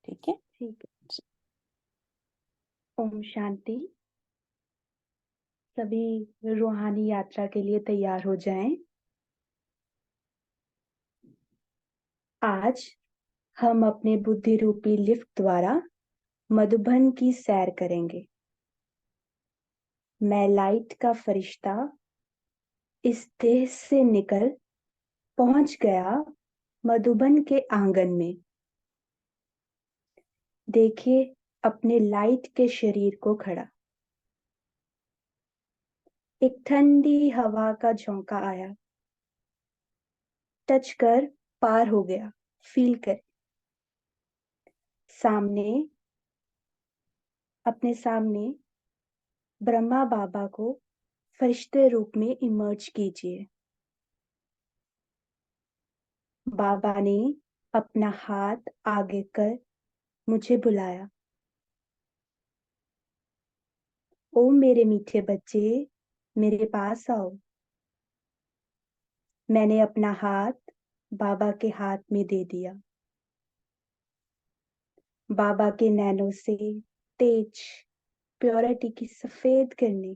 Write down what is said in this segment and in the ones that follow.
ठीक है। ठीक है। ओम शांति। सभी रूहानी यात्रा के लिए तैयार हो जाएं। आज हम अपने बुद्धि रूपी लिफ्ट द्वारा मधुबन की सैर करेंगे। मैं लाइट का फरिश्ता इस देह से निकल पहुंच गया मधुबन के आंगन में। देखिए अपने लाइट के शरीर को खड़ा। एक ठंडी हवा का झोंका आया, टच कर पार हो गया। फील कर अपने सामने ब्रह्मा बाबा को फरिश्ते रूप में इमर्ज कीजिए। बाबा ने अपना हाथ आगे कर मुझे बुलाया। ओ मेरे मीठे बच्चे, मेरे पास आओ। मैंने अपना हाथ बाबा के हाथ में दे दिया। बाबा के नैनों से तेज प्योरिटी की सफेद किरणें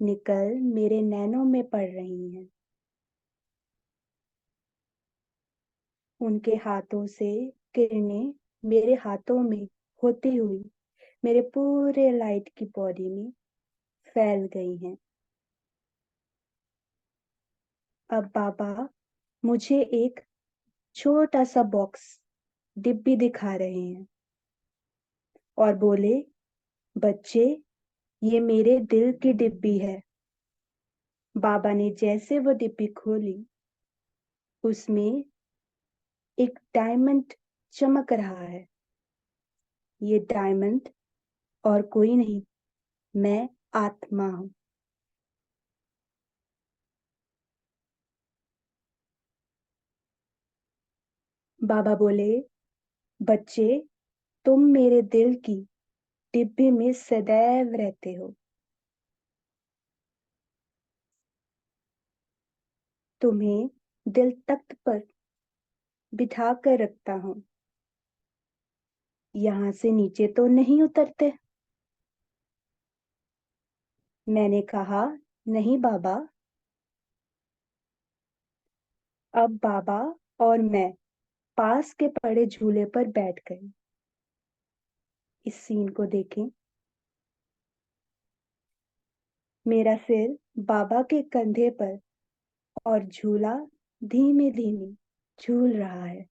निकल मेरे नैनों में पड़ रही हैं। उनके हाथों से किरणें मेरे हाथों में होती हुई मेरे पूरे लाइट की बॉडी में फैल गई हैं। अब बाबा मुझे एक छोटा सा बॉक्स डिब्बी दिखा रहे हैं और बोले, बच्चे ये मेरे दिल की डिब्बी है। बाबा ने जैसे वो डिब्बी खोली, उसमें एक डायमंड चमक रहा है। ये डायमंड और कोई नहीं, मैं आत्मा हूं। बाबा बोले, बच्चे तुम मेरे दिल की डिब्बी में सदैव रहते हो। तुम्हें दिल तख्त पर बिठा कर रखता हूं। यहां से नीचे तो नहीं उतरते। मैंने कहा, नहीं बाबा। अब बाबा और मैं पास के पड़े झूले पर बैठ गए। इस सीन को देखें। मेरा सिर बाबा के कंधे पर और झूला धीमे धीमे झूल रहा है।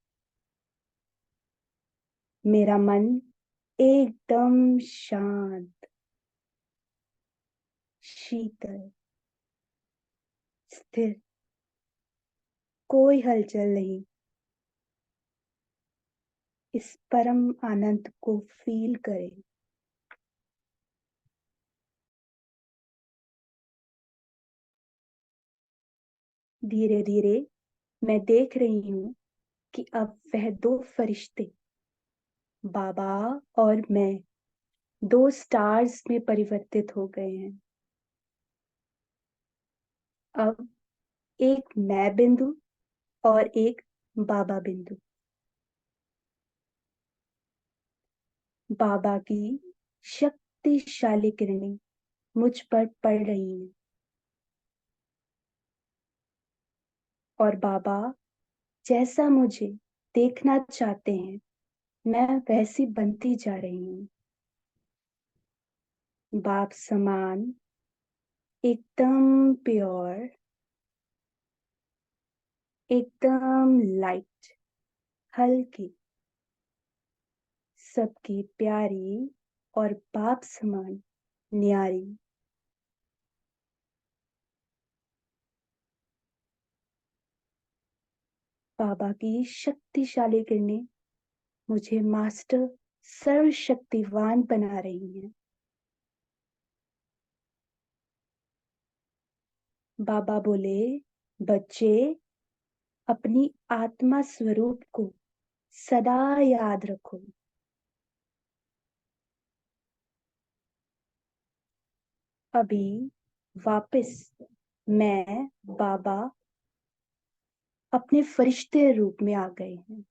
मेरा मन एकदम शांत, शीतल, स्थिर, कोई हलचल नहीं। इस परम आनंद को फील करें। धीरे धीरे मैं देख रही हूं कि अब वह दो फरिश्ते, बाबा और मैं, दो स्टार्स में परिवर्तित हो गए हैं। अब एक मैं बिंदु और एक बाबा बिंदु। बाबा की शक्तिशाली किरणें मुझ पर पड़ रही हैं और बाबा जैसा मुझे देखना चाहते हैं मैं वैसी बनती जा रही हूँ। बाप समान, एकदम प्योर, एकदम लाइट, हल्की, सबकी प्यारी और बाप समान न्यारी। बाबा की शक्तिशाली किरणें मुझे मास्टर सर्वशक्तिवान बना रही हैं। बाबा बोले, बच्चे अपनी आत्मा स्वरूप को सदा याद रखो। अभी वापस मैं बाबा अपने फरिश्ते रूप में आ गए हैं।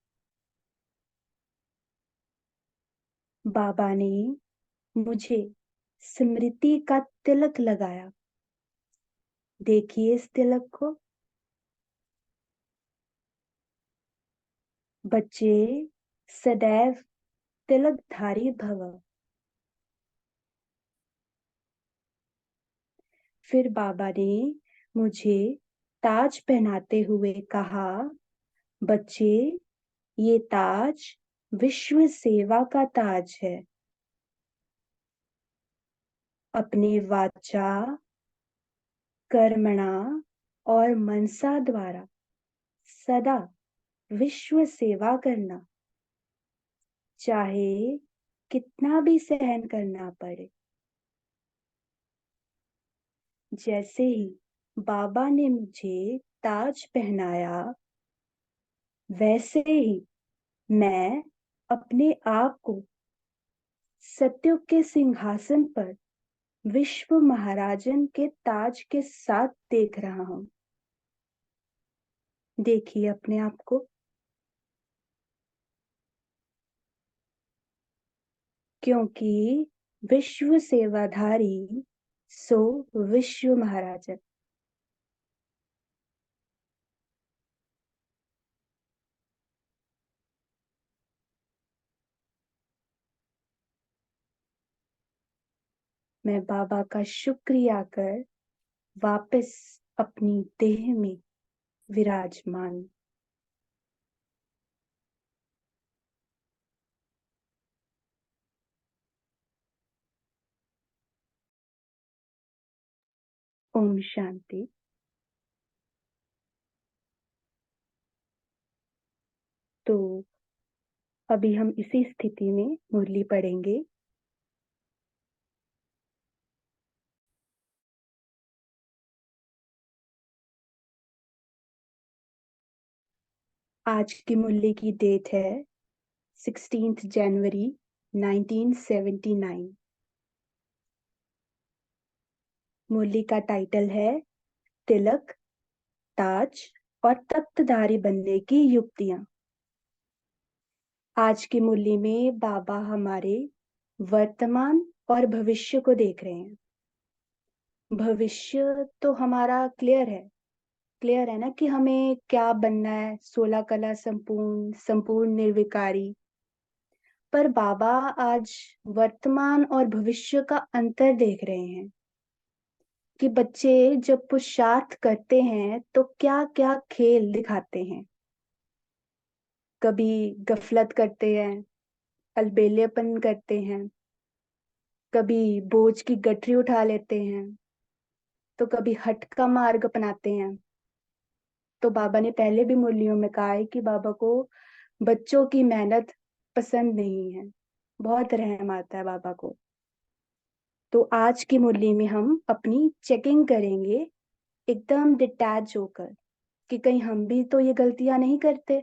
बाबा ने मुझे स्मृति का तिलक लगाया। देखिए इस तिलक को। बच्चे सदैव तिलकधारी भव। फिर बाबा ने मुझे ताज पहनाते हुए कहा, बच्चे ये ताज विश्व सेवा का ताज है। अपने वाचा, कर्मणा और मनसा द्वारा सदा विश्व सेवा करना, चाहे कितना भी सहन करना पड़े। जैसे ही बाबा ने मुझे ताज पहनाया, वैसे ही मैं अपने आप को सत्युग के सिंहासन पर विश्व महाराजन के ताज के साथ देख रहा हूं। देखिए अपने आप को। क्योंकि विश्व सेवाधारी सो विश्व महाराजन। मैं बाबा का शुक्रिया कर वापस अपनी देह में विराजमान। ओम शांति। तो अभी हम इसी स्थिति में मुरली पढ़ेंगे। आज की मुरली की डेट है 16 जनवरी 1979। मुरली का टाइटल है तिलक, ताज और तख्तधारी बनने की युक्तियां। आज की मुरली में बाबा हमारे वर्तमान और भविष्य को देख रहे हैं। भविष्य तो हमारा क्लियर है ना कि हमें क्या बनना है, 16 कला संपूर्ण, संपूर्ण निर्विकारी। पर बाबा आज वर्तमान और भविष्य का अंतर देख रहे हैं कि बच्चे जब पुरुषार्थ करते हैं तो क्या क्या खेल दिखाते हैं। कभी गफलत करते हैं, अलबेलेपन करते हैं, कभी बोझ की गठरी उठा लेते हैं, तो कभी हठ का मार्ग अपनाते हैं। तो बाबा ने पहले भी मुरलियों में कहा है कि बाबा को बच्चों की मेहनत पसंद नहीं है, बहुत रहम आता है बाबा को। तो आज की मुरली में हम अपनी चेकिंग करेंगे एकदम डिटैच होकर कि कहीं हम भी तो ये गलतियां नहीं करते।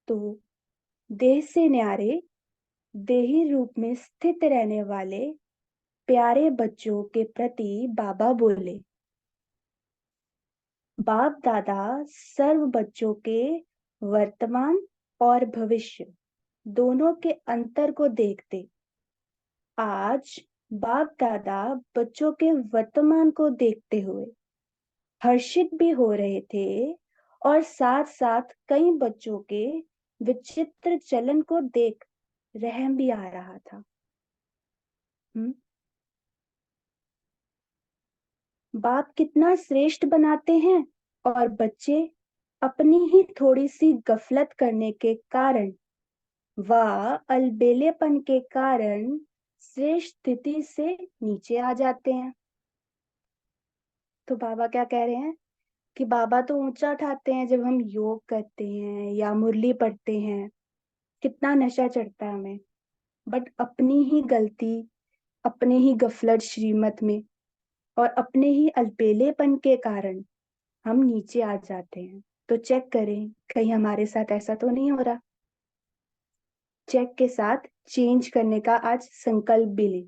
तो देह से न्यारे, देही रूप में स्थित रहने वाले प्यारे बच्चों के प्रति बाबा बोले, बाप दादा सर्व बच्चों के वर्तमान और भविष्य दोनों के अंतर को देखते। आज बाप दादा बच्चों के वर्तमान को देखते हुए हर्षित भी हो रहे थे और साथ साथ कई बच्चों के विचित्र चलन को देख रहम भी आ रहा था। बाप कितना श्रेष्ठ बनाते हैं और बच्चे अपनी ही थोड़ी सी गफलत करने के कारण व अलबेलेपन के कारण श्रेष्ठ स्थिति से नीचे आ जाते हैं। तो बाबा क्या कह रहे हैं कि बाबा तो ऊंचा उठाते हैं जब हम योग करते हैं या मुरली पढ़ते हैं, कितना नशा चढ़ता है हमें। बट अपनी ही गलती, अपने ही गफलत श्रीमत में और अपने ही अलबेलेपन के कारण हम नीचे आ जाते हैं। तो चेक करें कहीं हमारे साथ ऐसा तो नहीं हो रहा। चेक के साथ चेंज करने का आज संकल्प भी लें।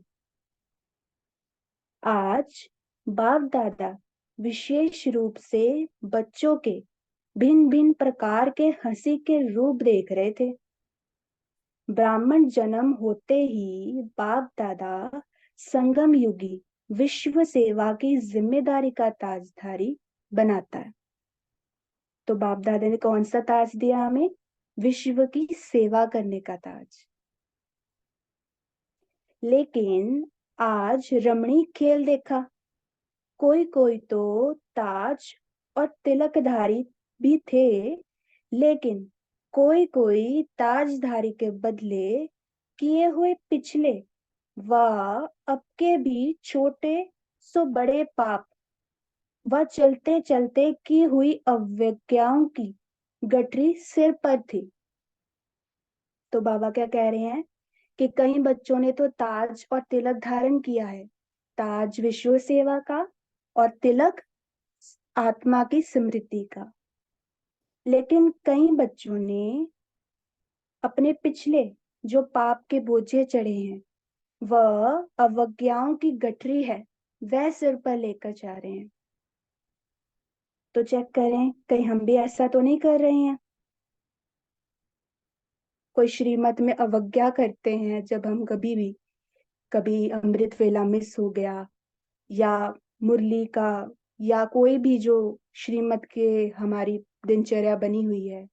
आज बाप दादा विशेष रूप से बच्चों के भिन्न भिन्न प्रकार के हंसी के रूप देख रहे थे। ब्राह्मण जन्म होते ही बाप दादा संगम युगी विश्व सेवा की जिम्मेदारी का ताजधारी बनाता है। तो बाप दादा ने कौन सा ताज दिया हमें? विश्व की सेवा करने का ताज। लेकिन आज रमणीक खेल देखा, कोई कोई तो ताज और तिलकधारी भी थे, लेकिन कोई कोई ताजधारी के बदले किए हुए पिछले व अब के भी छोटे सो बड़े पाप व चलते चलते की हुई अवज्ञाओं की गठरी सिर पर थी। तो बाबा क्या कह रहे हैं कि कई बच्चों ने तो ताज और तिलक धारण किया है, ताज विश्व सेवा का और तिलक आत्मा की स्मृति का। लेकिन कई बच्चों ने अपने पिछले जो पाप के बोझे चढ़े हैं, वह अवज्ञाओं की गठरी है, वह सिर पर लेकर जा रहे हैं। तो चेक करें कहीं हम भी ऐसा तो नहीं कर रहे हैं। कोई श्रीमत में अवज्ञा करते हैं जब हम कभी भी, कभी अमृत वेला मिस हो गया, या मुरली का, या कोई भी जो श्रीमत के हमारी दिनचर्या बनी हुई है,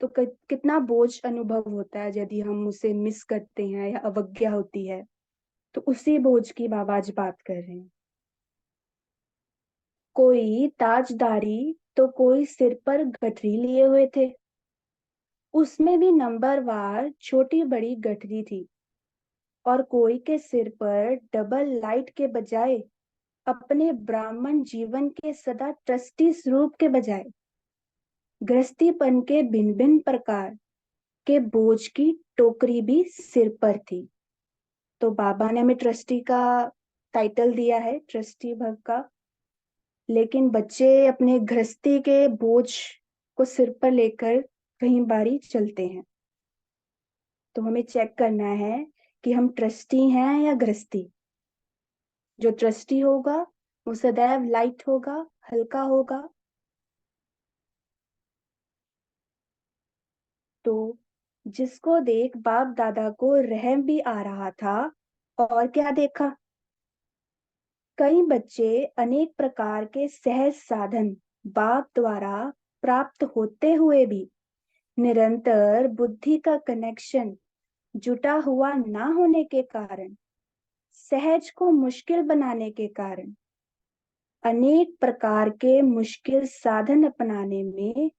तो कितना बोझ अनुभव होता है यदि हम उसे मिस करते हैं या अवज्ञा होती है। तो उसी बोझ की बाबा आज बात कर रहे हैं। कोई ताजदारी तो कोई सिर पर गठरी लिए हुए थे, उसमें भी नंबरवार छोटी बड़ी गठरी थी। और कोई के सिर पर डबल लाइट के बजाय, अपने ब्राह्मण जीवन के सदा ट्रस्टी स्वरूप के बजाय, गृहस्थीपन के भिन्न भिन्न प्रकार के बोझ की टोकरी भी सिर पर थी। तो बाबा ने हमें ट्रस्टी का टाइटल दिया है, ट्रस्टी भग का, लेकिन बच्चे अपने गृहस्थी के बोझ को सिर पर लेकर कहीं बारी चलते हैं। तो हमें चेक करना है कि हम ट्रस्टी हैं या गृहस्थी। जो ट्रस्टी होगा वो सदैव लाइट होगा, हल्का होगा। तो जिसको देख बाप दादा को रहम भी आ रहा था, और क्या देखा, कई बच्चे अनेक प्रकार के सहज साधन बाप द्वारा प्राप्त होते हुए भी निरंतर बुद्धि का कनेक्शन जुटा हुआ ना होने के कारण, सहज को मुश्किल बनाने के कारण, अनेक प्रकार के मुश्किल साधन अपनाने में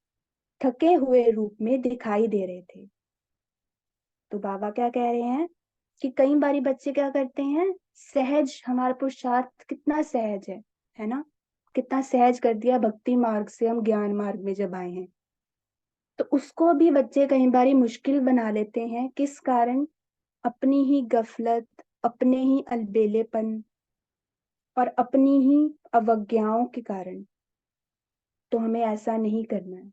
थके हुए रूप में दिखाई दे रहे थे। तो बाबा क्या कह रहे हैं कि कई बारी बच्चे क्या करते हैं, सहज, हमारा पुरुषार्थ कितना सहज है ना, कितना सहज कर दिया भक्ति मार्ग से हम ज्ञान मार्ग में जब आए हैं, तो उसको भी बच्चे कई बारी मुश्किल बना लेते हैं। किस कारण? अपनी ही गफलत, अपने ही अलबेलेपन और अपनी ही अवज्ञाओं के कारण। तो हमें ऐसा नहीं करना है,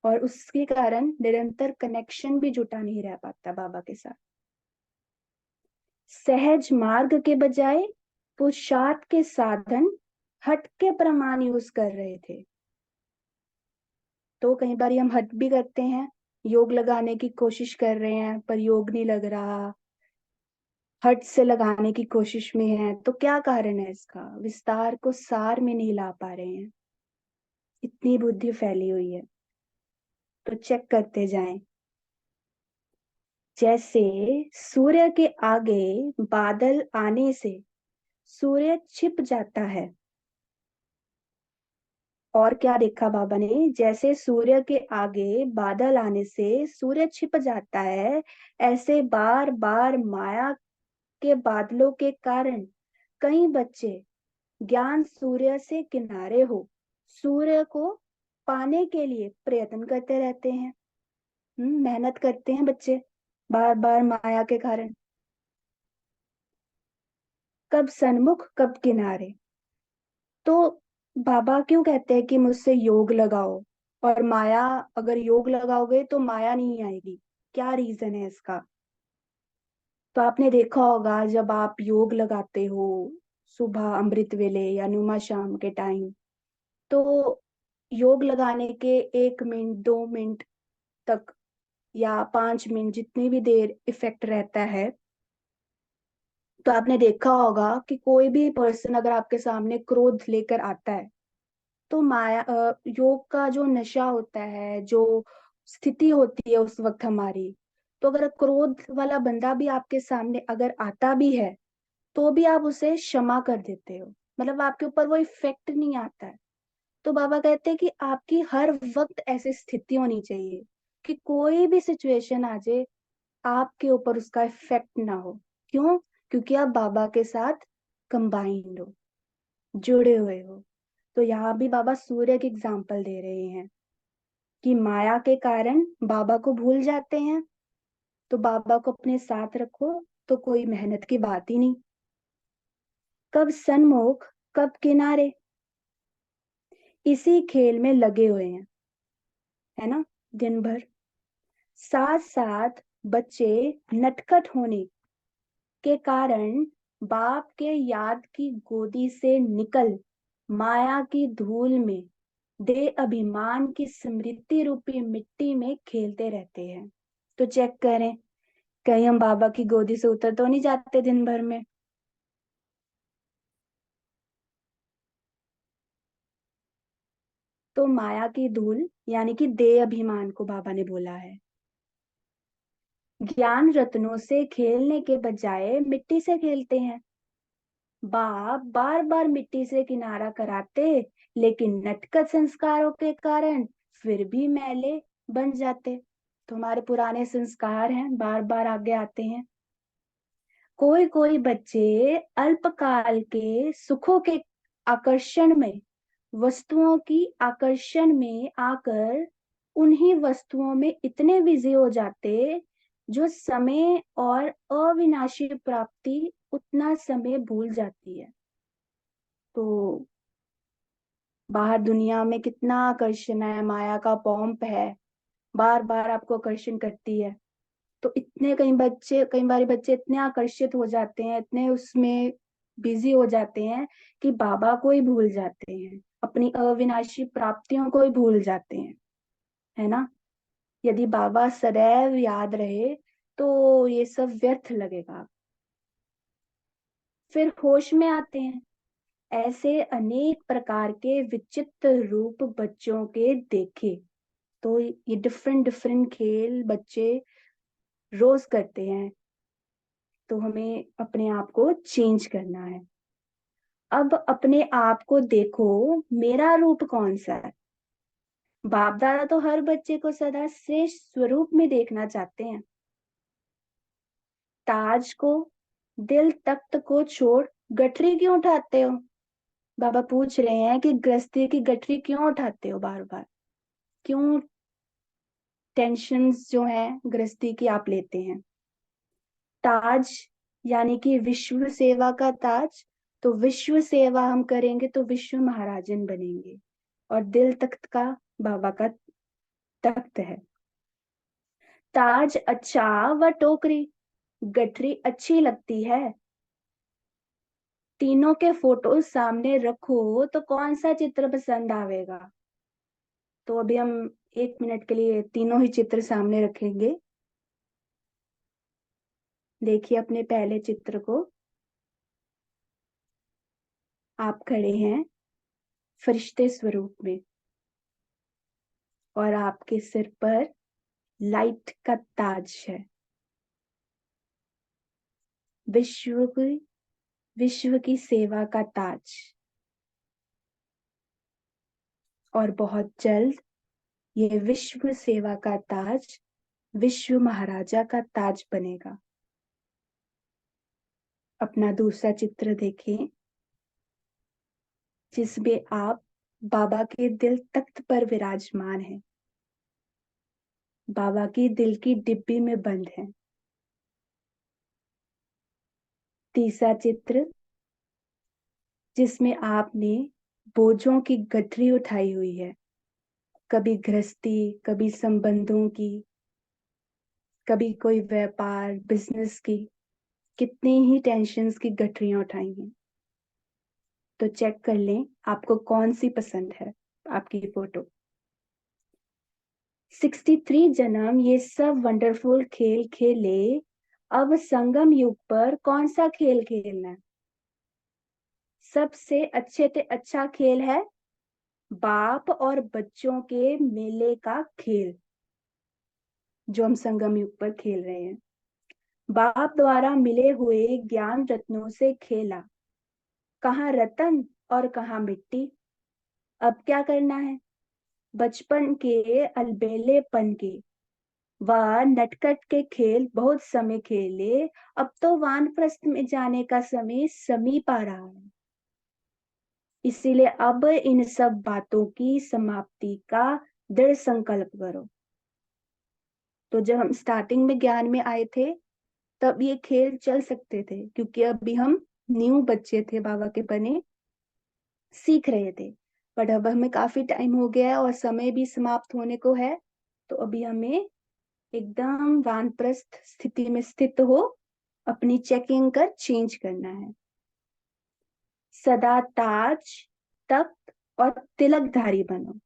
और उसके कारण निरंतर कनेक्शन भी जुटा नहीं रह पाता बाबा के साथ। सहज मार्ग के बजाय पुरुषार्थ के साधन हट के प्रमाण यूज कर रहे थे। तो कई बार हम हट भी करते हैं, योग लगाने की कोशिश कर रहे हैं पर योग नहीं लग रहा, हट से लगाने की कोशिश में है। तो क्या कारण है इसका? विस्तार को सार में नहीं ला पा रहे हैं, इतनी बुद्धि फैली हुई है। तो चेक करते जाएं। जैसे सूर्य के आगे बादल आने से सूर्य छिप जाता है, और क्या देखा बाबा ने, जैसे सूर्य के आगे बादल आने से सूर्य छिप जाता है, ऐसे बार बार माया के बादलों के कारण कई बच्चे ज्ञान सूर्य से किनारे हो सूर्य को पाने के लिए प्रयत्न करते रहते हैं। मेहनत करते हैं बच्चे बार बार माया के कारण, कब सन्मुख कब किनारे। तो बाबा क्यों कहते हैं कि मुझसे योग लगाओ, और माया, अगर योग लगाओगे तो माया नहीं आएगी? क्या रीजन है इसका? तो आपने देखा होगा जब आप योग लगाते हो सुबह अमृत वेले या नुमा शाम के टाइम, तो योग लगाने के 1 मिनट 2 मिनट तक या 5 मिनट, जितनी भी देर इफेक्ट रहता है, तो आपने देखा होगा कि कोई भी पर्सन अगर आपके सामने क्रोध लेकर आता है, तो योग का जो नशा होता है, जो स्थिति होती है उस वक्त हमारी, तो अगर क्रोध वाला बंदा भी आपके सामने अगर आता भी है, तो भी आप उसे क्षमा कर देते हो, मतलब आपके ऊपर वो इफेक्ट नहीं आता है। तो बाबा कहते हैं कि आपकी हर वक्त ऐसी स्थिति होनी चाहिए कि कोई भी सिचुएशन आ जाए, आपके ऊपर उसका इफेक्ट ना हो। क्यों? क्योंकि आप बाबा के साथ कंबाइंड हो, जुड़े हुए हो। तो यहाँ भी बाबा सूर्य की एग्जाम्पल दे रहे हैं कि माया के कारण बाबा को भूल जाते हैं, तो बाबा को अपने साथ रखो तो कोई मेहनत की बात ही नहीं। कब सन्मुख कब किनारे, इसी खेल में लगे हुए हैं, है ना, दिन भर। साथ साथ बच्चे नटखट होने के कारण बाप के याद की गोदी से निकल माया की धूल में देह अभिमान की स्मृति रूपी मिट्टी में खेलते रहते हैं। तो चेक करें, कहीं हम बाबा की गोदी से उतर तो नहीं जाते दिन भर में। तो माया की धूल यानी कि देह अभिमान को बाबा ने बोला है। ज्ञान रत्नों से खेलने के बजाय मिट्टी से खेलते हैं। बाप बार बार मिट्टी से किनारा कराते, लेकिन नटखट संस्कारों के कारण फिर भी मैले बन जाते। तो हमारे पुराने संस्कार हैं, बार बार आगे आते हैं। कोई कोई बच्चे अल्पकाल के सुखों के आकर्षण में, वस्तुओं की आकर्षण में आकर उन्हीं वस्तुओं में इतने बिजी हो जाते, जो समय और अविनाशी प्राप्ति उतना समय भूल जाती है। तो बाहर दुनिया में कितना आकर्षण है, माया का पॉम्प है, बार बार आपको आकर्षण करती है। तो इतने कई बार बच्चे इतने आकर्षित हो जाते हैं, इतने उसमें बिजी हो जाते हैं कि बाबा को ही भूल जाते हैं, अपनी अविनाशी प्राप्तियों को ही भूल जाते हैं, है ना। यदि बाबा सदैव याद रहे तो ये सब व्यर्थ लगेगा। फिर होश में आते हैं। ऐसे अनेक प्रकार के विचित्र रूप बच्चों के देखे। तो ये डिफरेंट डिफरेंट खेल बच्चे रोज करते हैं, तो हमें अपने आप को चेंज करना है। अब अपने आप को देखो, मेरा रूप कौन सा है। बाप दादा तो हर बच्चे को सदा श्रेष्ठ स्वरूप में देखना चाहते हैं। ताज को, दिल तख्त को छोड़ गठरी क्यों उठाते हो? बाबा पूछ रहे हैं कि गृहस्थी की गठरी क्यों उठाते हो बार बार, क्यों टेंशन्स जो है गृहस्थी की आप लेते हैं। ताज यानी कि विश्व सेवा का ताज, तो विश्व सेवा हम करेंगे तो विश्व महाराजन बनेंगे। और दिल तख्त का बाबा का तख्त है। ताज अच्छा व टोकरी, गठरी अच्छी लगती है। तीनों के फोटो सामने रखो तो कौन सा चित्र पसंद आवेगा? तो अभी हम 1 मिनट के लिए तीनों ही चित्र सामने रखेंगे। देखिए अपने पहले चित्र को। आप खड़े हैं फरिश्ते स्वरूप में, और आपके सिर पर लाइट का ताज है। विश्व विश्व की सेवा का ताज। और बहुत जल्द ये विश्व सेवा का ताज विश्व महाराजा का ताज बनेगा। अपना दूसरा चित्र देखें, जिसमें आप बाबा के दिल तख्त पर विराजमान हैं, बाबा की दिल की डिब्बी में बंद हैं। तीसरा चित्र, जिसमें आपने बोझों की गठरी उठाई हुई है, कभी गृहस्थी, कभी संबंधों की, कभी कोई व्यापार बिजनेस की, कितनी ही टेंशन्स की गठरियां उठाई हैं। तो चेक कर लें आपको कौन सी पसंद है, आपकी फोटो। 63 जन्म ये सब वंडरफुल खेल खेले, अब संगम युग पर कौन सा खेल खेलना है? सबसे अच्छे से अच्छा खेल है बाप और बच्चों के मेले का खेल, जो हम संगम युग पर खेल रहे हैं। बाप द्वारा मिले हुए ज्ञान रत्नों से खेला, कहाँ रतन और कहाँ मिट्टी। अब क्या करना है? बचपन के अलबेलेपन के वह नटखट के खेल बहुत समय खेले, अब तो वानप्रस्थ में जाने का समय समीप आ रहा है। इसीलिए अब इन सब बातों की समाप्ति का दृढ़ संकल्प करो। तो जब हम स्टार्टिंग में ज्ञान में आए थे तब ये खेल चल सकते थे, क्योंकि अभी हम न्यू बच्चे थे, बाबा के बने सीख रहे थे। बट अब हमें काफी टाइम हो गया है और समय भी समाप्त होने को है, तो अभी हमें एकदम वानप्रस्थ स्थिति में स्थित हो अपनी चेकिंग कर चेंज करना है। सदा ताज, तख्त और तिलकधारी बनो।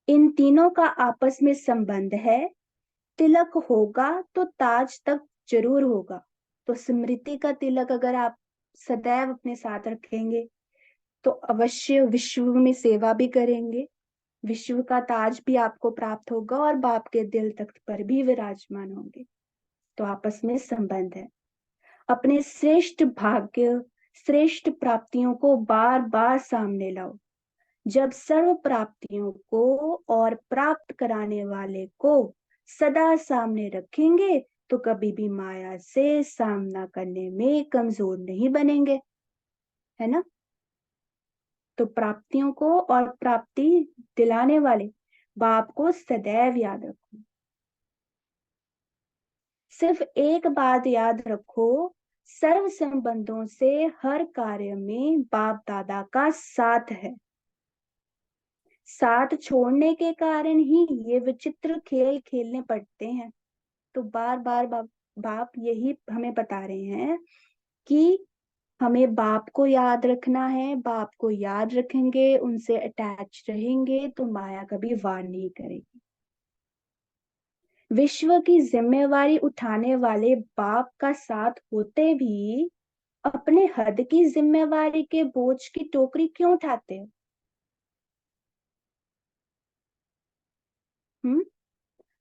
इन तीनों का आपस में संबंध है। तिलक होगा तो ताज तक जरूर होगा। तो स्मृति का तिलक अगर आप सदैव अपने साथ रखेंगे तो अवश्य विश्व में सेवा भी करेंगे, विश्व का ताज भी आपको प्राप्त होगा और बाप के दिल तख्त पर भी विराजमान होंगे। तो आपस में संबंध है। अपने श्रेष्ठ भाग्य, श्रेष्ठ प्राप्तियों को बार बार सामने लाओ। जब सर्व प्राप्तियों को और प्राप्त कराने वाले को सदा सामने रखेंगे तो कभी भी माया से सामना करने में कमजोर नहीं बनेंगे, है ना? तो प्राप्तियों को और प्राप्ति दिलाने वाले बाप को सदैव याद रखो। सिर्फ एक बात याद रखो, सर्व संबंधों से हर कार्य में बाप दादा का साथ है। साथ छोड़ने के कारण ही ये विचित्र खेल खेलने पड़ते हैं। तो बार बार बाप यही हमें बता रहे हैं कि हमें बाप को याद रखना है। बाप को याद रखेंगे, उनसे अटैच रहेंगे तो माया कभी वार नहीं करेगी। विश्व की जिम्मेवारी उठाने वाले बाप का साथ होते भी अपने हद की जिम्मेवारी के बोझ की टोकरी क्यों उठाते हो? हम्म।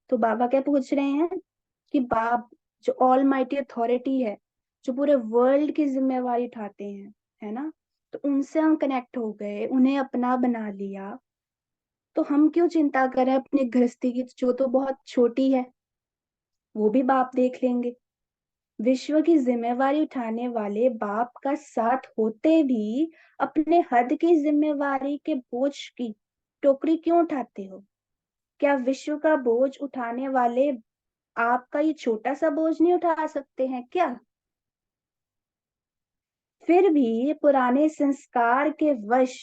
तो बाबा क्या पूछ रहे हैं कि बाप जो ऑल माइटी अथॉरिटी है, जो पूरे वर्ल्ड की जिम्मेवारी उठाते हैं, है ना, तो उनसे हम कनेक्ट हो गए, उन्हें अपना बना लिया, तो हम क्यों चिंता करें अपनी गृहस्थी की, जो तो बहुत छोटी है, वो भी बाप देख लेंगे। विश्व की जिम्मेवारी उठाने वाले बाप का साथ होते भी अपने हद की जिम्मेवारी के बोझ की टोकरी क्यों उठाते हो? क्या विश्व का बोझ उठाने वाले आपका ये छोटा सा बोझ नहीं उठा सकते हैं क्या? फिर भी पुराने संस्कार के वश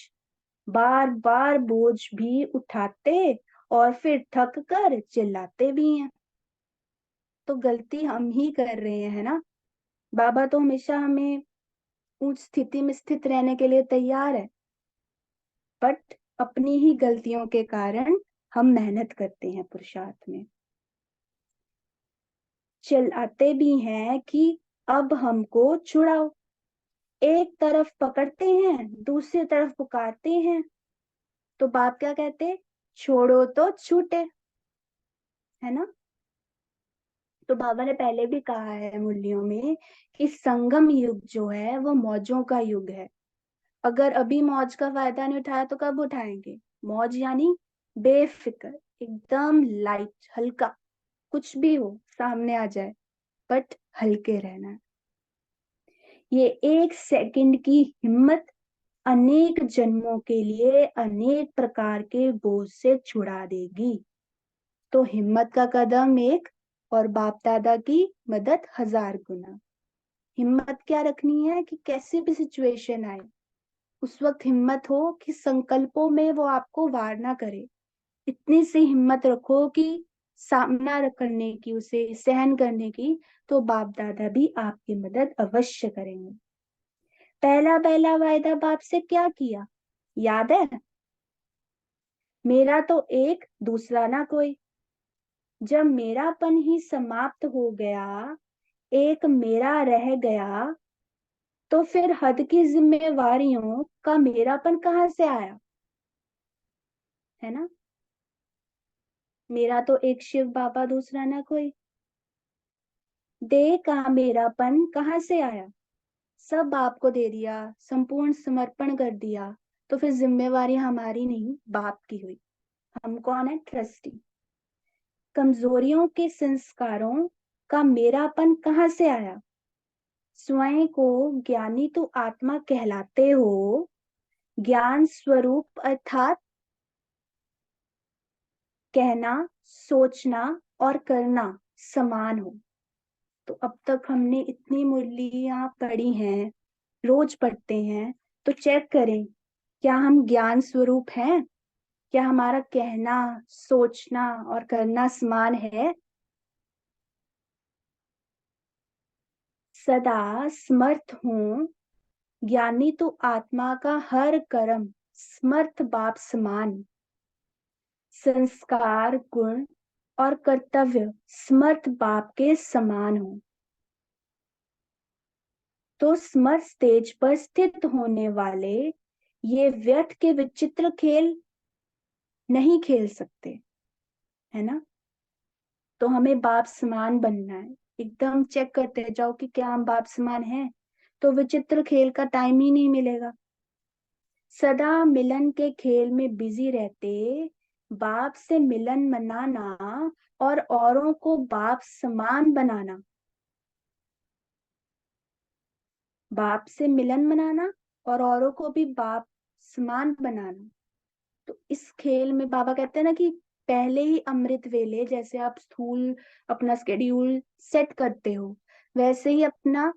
बार बार बोझ भी उठाते और फिर थक कर चिल्लाते भी हैं। तो गलती हम ही कर रहे हैं ना। बाबा तो हमेशा हमें उस स्थिति में स्थित रहने के लिए तैयार है, बट अपनी ही गलतियों के कारण हम मेहनत करते हैं पुरुषार्थ में, चिल्लाते भी हैं कि अब हमको छुड़ाओ। एक तरफ पकड़ते हैं, दूसरी तरफ पुकारते हैं। तो बाप क्या कहते? छोड़ो तो छूटे, है ना? तो बाबा ने पहले भी कहा है मुरलियों में कि संगम युग जो है वो मौजों का युग है। अगर अभी मौज का फायदा नहीं उठाया तो कब उठाएंगे? मौज यानी बेफिक्र, एकदम लाइट, हल्का, कुछ भी हो सामने आ जाए, बट हल्के रहना है। ये एक सेकंड की हिम्मत अनेक जन्मों के लिए अनेक प्रकार के बोझ से छुड़ा देगी। तो हिम्मत का कदम एक और बाप दादा की मदद 1000 गुना। हिम्मत क्या रखनी है कि कैसी भी सिचुएशन आए उस वक्त हिम्मत हो कि संकल्पों में वो आपको वार ना करे। इतनी सी हिम्मत रखो कि सामना करने की, उसे सहन करने की, तो बाप दादा भी आपकी मदद अवश्य करेंगे। पहला पहला वायदा बाप से क्या किया, याद है? मेरा तो एक दूसरा ना कोई। जब मेरापन ही समाप्त हो गया, एक मेरा रह गया, तो फिर हद की जिम्मेवारियों का मेरापन कहाँ से आया? है ना। मेरा तो एक शिव बाबा, दूसरा ना कोई। देह का मेरापन कहाँ से आया? सब बाप को दे दिया, संपूर्ण समर्पण कर दिया, तो फिर जिम्मेवारी हमारी नहीं, बाप की हुई। हम कौन है? ट्रस्टी। कमजोरियों के संस्कारों का मेरापन कहाँ से आया? स्वयं को ज्ञानी तो आत्मा कहलाते हो, ज्ञान स्वरूप अर्थात कहना, सोचना और करना समान हो। तो अब तक हमने इतनी मुरलियां पढ़ी हैं, रोज पढ़ते हैं, तो चेक करें, क्या हम ज्ञान स्वरूप हैं? क्या हमारा कहना, सोचना और करना समान है? सदा समर्थ हूं, ज्ञानी तो आत्मा का हर कर्म समर्थ बाप समान। संस्कार, गुण और कर्तव्य समर्थ बाप के समान हो। तो समर्थ स्टेज पर स्थित होने वाले ये व्यर्थ के विचित्र खेल नहीं खेल सकते, है ना। तो हमें बाप समान बनना है। एकदम चेक करते जाओ कि क्या हम बाप समान हैं, तो विचित्र खेल का टाइम ही नहीं मिलेगा। सदा मिलन के खेल में बिजी रहते, बाप से मिलन मनाना और औरों को बाप समान बनाना। बाप से मिलन मनाना और औरों को भी बाप समान बनाना। तो इस खेल में बाबा कहते हैं ना कि पहले ही अमृत वेले, जैसे आप स्थूल अपना स्केड्यूल सेट करते हो, वैसे ही अपना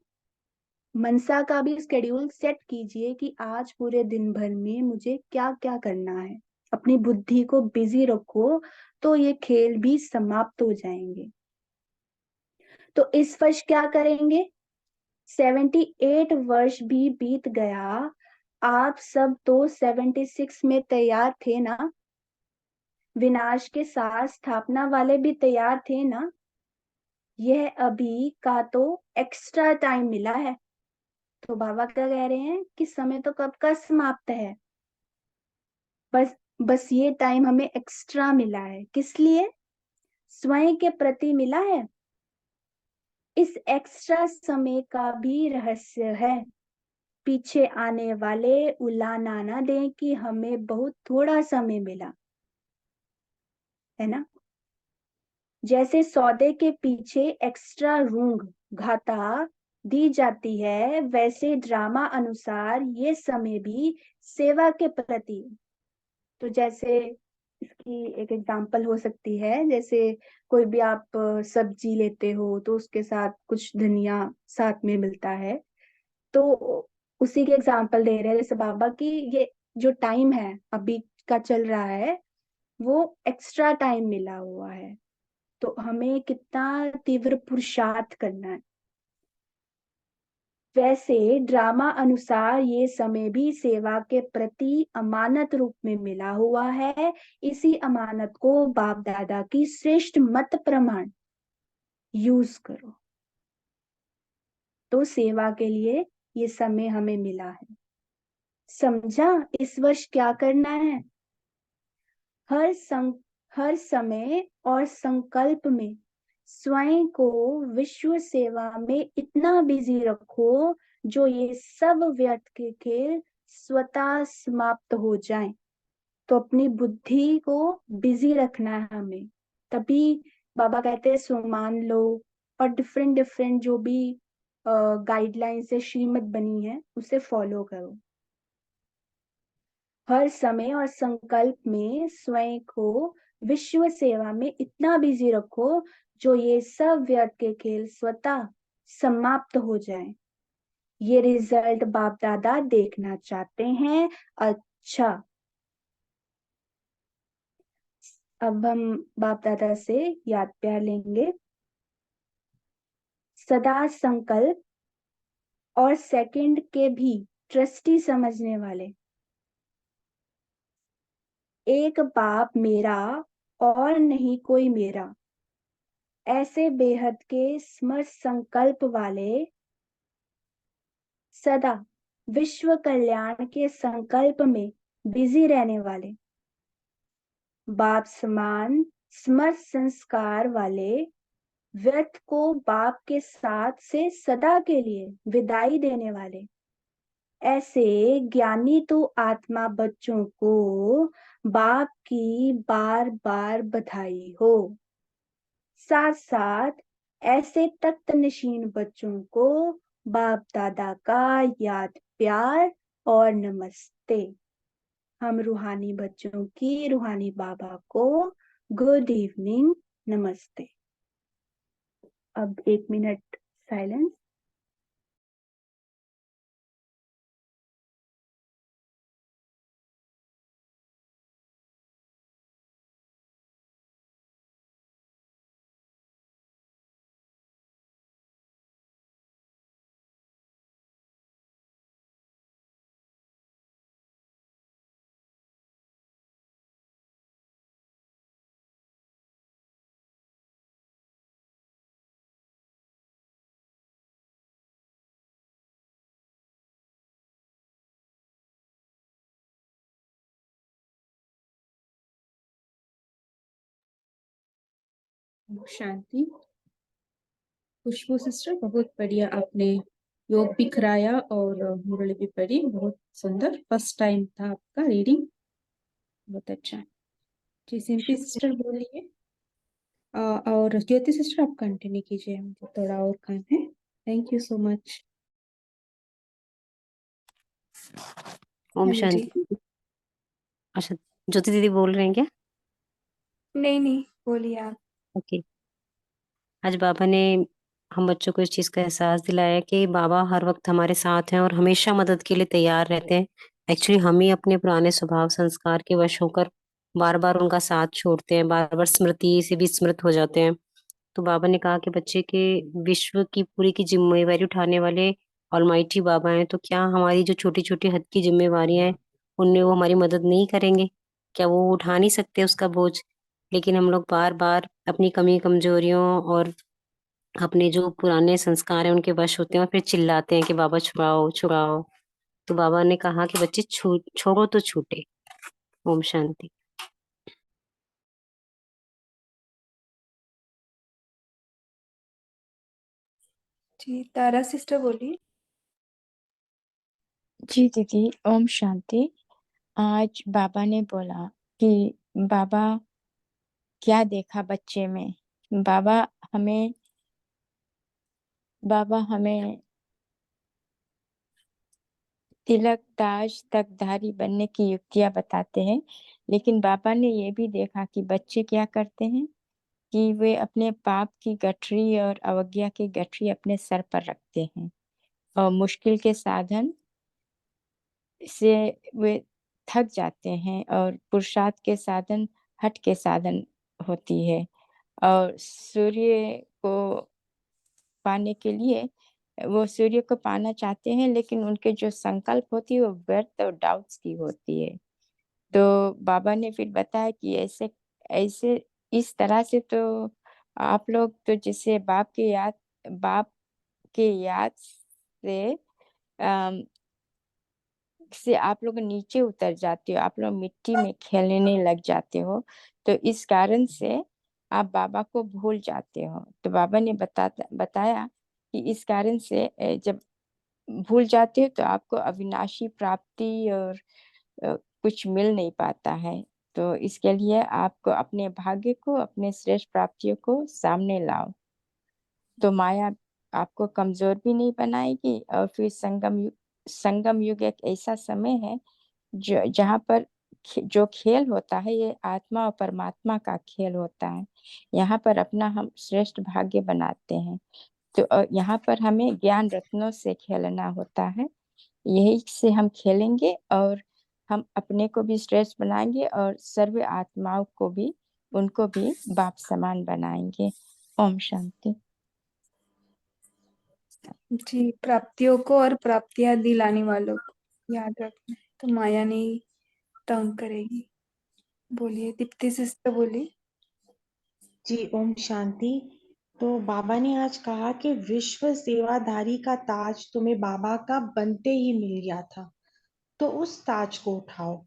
मनसा का भी स्केड्यूल सेट कीजिए कि आज पूरे दिन भर में मुझे क्या क्या करना है। अपनी बुद्धि को बिजी रखो, तो ये खेल भी समाप्त हो जाएंगे। तो इस वर्ष क्या करेंगे? 78 वर्ष भी बीत गया, आप सब तो 76 में तैयार थे ना? विनाश के साथ स्थापना वाले भी तैयार थे ना? यह अभी का तो एक्स्ट्रा टाइम मिला है। तो बाबा क्या कह रहे हैं कि समय तो कब का समाप्त है, बस बस ये टाइम हमें एक्स्ट्रा मिला है। किस लिए? स्वयं के प्रति मिला है। इस एक्स्ट्रा समय का भी रहस्य है, पीछे आने वाले उलाना ना दें कि हमें बहुत थोड़ा समय मिला, है ना। जैसे सौदे के पीछे एक्स्ट्रा रूंग घाटा दी जाती है, वैसे ड्रामा अनुसार ये समय भी सेवा के प्रति। तो जैसे इसकी एक एग्जांपल हो सकती है, जैसे कोई भी आप सब्जी लेते हो तो उसके साथ कुछ धनिया साथ में मिलता है। तो उसी के एग्जांपल दे रहे हैं जैसे बाबा की, ये जो टाइम है अभी का चल रहा है, वो एक्स्ट्रा टाइम मिला हुआ है। तो हमें कितना तीव्र पुरुषार्थ करना है। वैसे ड्रामा अनुसार ये समय भी सेवा के प्रति अमानत रूप में मिला हुआ है। इसी अमानत को बाप दादा की श्रेष्ठ मत प्रमाण यूज करो। तो सेवा के लिए ये समय हमें मिला है। समझा? इस वर्ष क्या करना है? हर हर समय और संकल्प में स्वयं को विश्व सेवा में इतना बिजी रखो, जो ये सब व्यर्थ के खेल स्वतः समाप्त हो जाएं। तो अपनी बुद्धि को बिजी रखना है हमें, तभी बाबा कहते हैं सो मान लो। और डिफरेंट डिफरेंट जो भी गाइडलाइंस से श्रीमत बनी है, उसे फॉलो करो। हर समय और संकल्प में स्वयं को विश्व सेवा में इतना बिजी रखो, जो ये सब व्यर्थ के खेल स्वतः समाप्त हो जाएं। ये रिजल्ट बाप दादा देखना चाहते हैं। अच्छा, अब हम बाप दादा से याद प्यार लेंगे। सदा संकल्प और सेकंड के भी ट्रस्टी समझने वाले, एक बाप मेरा और नहीं कोई मेरा, ऐसे बेहद के समर संकल्प वाले, सदा विश्व कल्याण के संकल्प में बिजी रहने वाले, बाप समान समर संस्कार वाले, व्यर्थ को बाप के साथ से सदा के लिए विदाई देने वाले, ऐसे ज्ञानी तो आत्मा बच्चों को बाप की बार बार बधाई हो। साथ साथ ऐसे तख्त नशीन बच्चों को बाप दादा का याद प्यार और नमस्ते। हम रूहानी बच्चों की रूहानी बाबा को गुड इवनिंग, नमस्ते। अब 1 मिनट साइलेंस। शांति। खुशबू सिस्टर, बहुत बढ़िया, आपने योग भी कराया और मुरली भी पढ़ी, बहुत सुंदर। फर्स्ट टाइम था आपका रीडिंग, बहुत अच्छा। जी सिंपली सिस्टर बोलिए। और ज्योति सिस्टर आप कंटिन्यू कीजिए, मुझे थोड़ा और काम है। Thank you so much. Om hello जी। शांति। अच्छा, ज्योति दीदी बोल रहे हैं क्या? नहीं बोलिए आप। ओके। आज बाबा ने हम बच्चों को इस चीज का एहसास दिलाया कि बाबा हर वक्त हमारे साथ हैं और हमेशा मदद के लिए तैयार रहते हैं। एक्चुअली हम ही अपने पुराने स्वभाव संस्कार के वश होकर बार बार उनका साथ छोड़ते हैं, बार बार स्मृति से भी स्मृत हो जाते हैं। तो बाबा ने कहा कि बच्चे के विश्व की पूरी की जिम्मेवारी उठाने वाले ऑलमाइटी बाबा हैं, तो क्या हमारी जो छोटी छोटी हद की जिम्मेवारियां हैं उनमें वो हमारी मदद नहीं करेंगे? क्या वो उठा नहीं सकते उसका बोझ? लेकिन हम लोग बार बार अपनी कमी कमजोरियों और अपने जो पुराने संस्कार हैं उनके वश होते हैं और फिर चिल्लाते हैं कि बाबा छुड़ाओ छुड़ाओ। तो बाबा ने कहा कि बच्चे छोड़ो तो छूटे। ओम शांति। जी तारा सिस्टर बोलिए। जी दीदी, ओम शांति। आज बाबा ने बोला कि बाबा क्या देखा बच्चे में। बाबा हमें तिलक ताज तकधारी बनने की युक्तियां बताते हैं, लेकिन बाबा ने ये भी देखा कि बच्चे क्या करते हैं कि वे अपने पाप की गठरी और अवज्ञा की गठरी अपने सर पर रखते हैं और मुश्किल के साधन से वे थक जाते हैं और पुरुषार्थ के साधन हठ के साधन होती है। और सूर्य को पाने के लिए वो सूर्य को पाना चाहते हैं, लेकिन उनके जो संकल्प होती है वो व्यर्थ और डाउट्स की होती है। तो बाबा ने फिर बताया कि ऐसे ऐसे इस तरह से तो आप लोग तो जिसे बाप के याद से आप लोग नीचे उतर जाते हो, आप लोग मिट्टी में खेलने लग जाते हो, तो इस कारण से आप बाबा को भूल जाते हो। तो बाबा ने बताया कि इस कारण से जब भूल जाते हो तो आपको अविनाशी प्राप्ति और कुछ मिल नहीं पाता है। तो इसके लिए आपको अपने भाग्य को, अपने श्रेष्ठ प्राप्तियों को सामने लाओ, तो माया आपको कमजोर भी नहीं बनाएगी। और फिर संगम युग एक ऐसा समय है जो जहाँ पर जो खेल होता है ये आत्मा और परमात्मा का खेल होता है। यहाँ पर अपना हम श्रेष्ठ भाग्य बनाते हैं। तो यहाँ पर हमें ज्ञान रत्नों से खेलना होता है। यही से हम खेलेंगे और हम अपने को भी श्रेष्ठ बनाएंगे और सर्व आत्माओं को भी, उनको भी बाप समान बनाएंगे। ओम शांति। जी प्राप्तियों को और प्राप्तियां दिलाने वालों को याद रखना है, तो माया नहीं तंग करेगी। बोलिए, दीप्ति सिस्टर बोलिए। जी, ओम शांति। तो बाबा ने आज कहा कि विश्व सेवाधारी का ताज तुम्हें बाबा का बनते ही मिल गया था, तो उस ताज को उठाओ।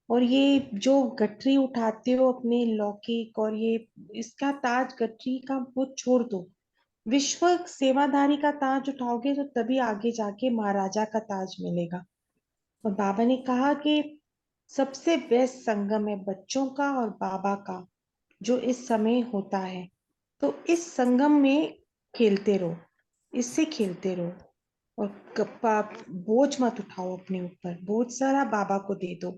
और ये जो गठरी उठाते हो अपने लौकिक और ये इसका ताज गठरी का वो छोड़ दो। विश्व सेवाधारी का ताज उठाओगे तो तभी आगे जाके महाराजा का ताज मिलेगा। और बाबा ने कहा कि सबसे बेस्ट संगम है बच्चों का और बाबा का, जो इस समय होता है। तो इस संगम में खेलते रहो, इससे खेलते रहो। और बोझ मत उठाओ अपने ऊपर, बोझ सारा बाबा को दे दो।